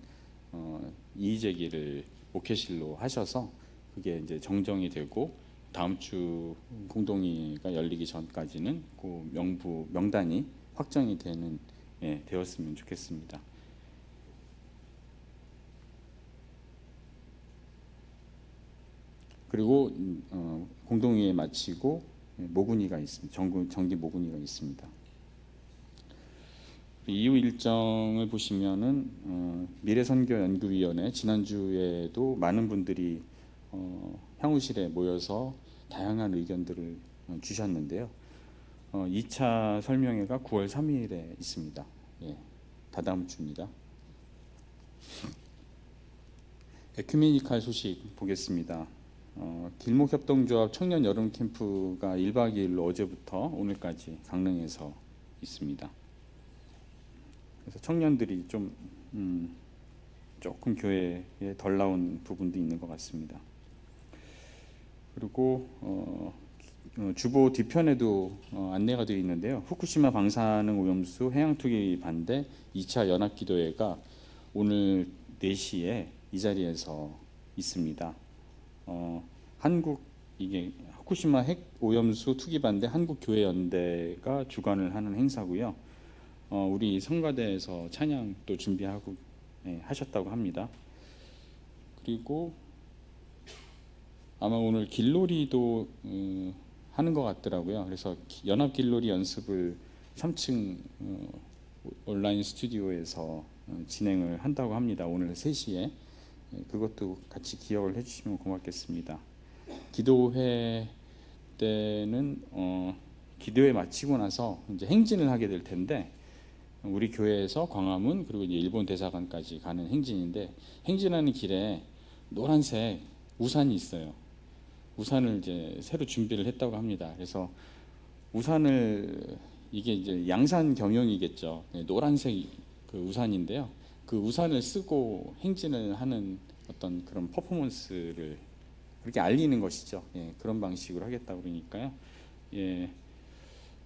이의 제기를 목회실로 하셔서 그게 이제 정정이 되고 다음 주 공동회의가 열리기 전까지는 그 명단이 확정이 되었으면 좋겠습니다. 그리고 공동회의 마치고 모군이가 있습니다. 정기 모군이가 있습니다. 이후 일정을 보시면은 미래선교연구위원회 지난주에도 많은 분들이 향후실에 모여서 다양한 의견들을 주셨는데요. 2차 설명회가 9월 3일에 있습니다. 예, 다다음 주입니다. 에큐메니칼 소식 보겠습니다. 길목협동조합 청년 여름 캠프가 1박 2일로 어제부터 오늘까지 강릉에서 있습니다. 그래서 청년들이 좀 조금 교회에 덜 나온 부분도 있는 것 같습니다. 그리고 주보 뒤편에도 안내가 되어 있는데요. 후쿠시마 방사능 오염수 해양투기 반대 2차 연합기도회가 오늘 4시에 이 자리에서 있습니다. 한국 이게 후쿠시마 핵 오염수 투기 반대 한국교회연대가 주관을 하는 행사고요. 우리 성가대에서 찬양 또 준비하고 하셨다고 합니다. 그리고 아마 오늘 길놀이도 하는 것 같더라고요. 그래서 연합 길놀이 연습을 3층 온라인 스튜디오에서 진행을 한다고 합니다. 오늘 3시에 그것도 같이 기억을 해주시면 고맙겠습니다. 기도회 때는 기도회 마치고 나서 이제 행진을 하게 될 텐데 우리 교회에서 광화문 그리고 이제 일본 대사관까지 가는 행진인데 행진하는 길에 노란색 우산이 있어요. 우산을 이제 새로 준비를 했다고 합니다. 그래서 우산을 이게 이제 양산 경영이겠죠. 노란색 그 우산인데요. 그 우산을 쓰고 행진을 하는 어떤 그런 퍼포먼스를 그렇게 알리는 것이죠. 예, 그런 방식으로 하겠다고 그러니까요. 예,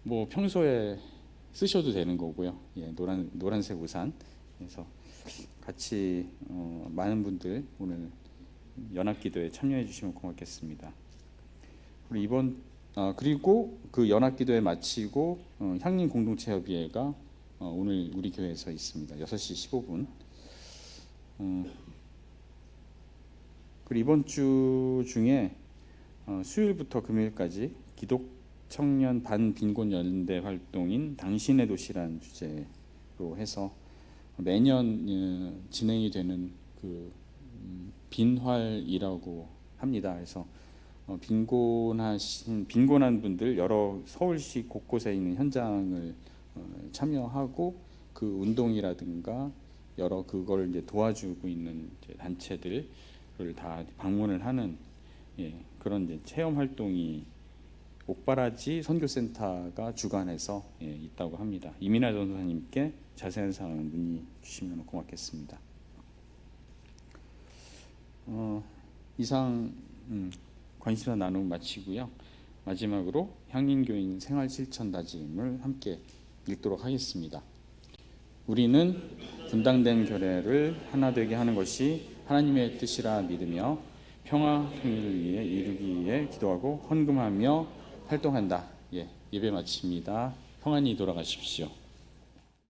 뭐 평소에 쓰셔도 되는 거고요. 예, 노란색 우산. 그래서 같이 많은 분들 오늘 연합기도에 참여해 주시면 고맙겠습니다. 그리고 그 연합기도회 마치고 향림 공동체 협의회가 오늘 우리 교회에서 있습니다. 6시 15분. 그리고 이번 주 중에 수요일부터 금요일까지 기독 청년 반빈곤 연대 활동인 당신의 도시라는 주제로 해서 매년 진행이 되는 그 빈활이라고 합니다. 그래서 빈곤한 분들 여러 서울시 곳곳에 있는 현장을 참여하고 그 운동이라든가 여러 그걸 이제 도와주고 있는 이제 단체들을 다 방문을 하는 그런 이제 체험 활동이 옥바라지 선교센터가 주관해서 있다고 합니다. 이민아 전도사님께 자세한 사항은 문의 주시면 고맙겠습니다. 이상 관심사 나눔 마치고요. 마지막으로 향림교인 생활실천 다짐을 함께 읽도록 하겠습니다. 우리는 분당된 교회를 하나 되게 하는 것이 하나님의 뜻이라 믿으며 평화 통일을 위해 이루기 위해 기도하고 헌금하며 활동한다. 예배 마칩니다. 평안히 돌아가십시오.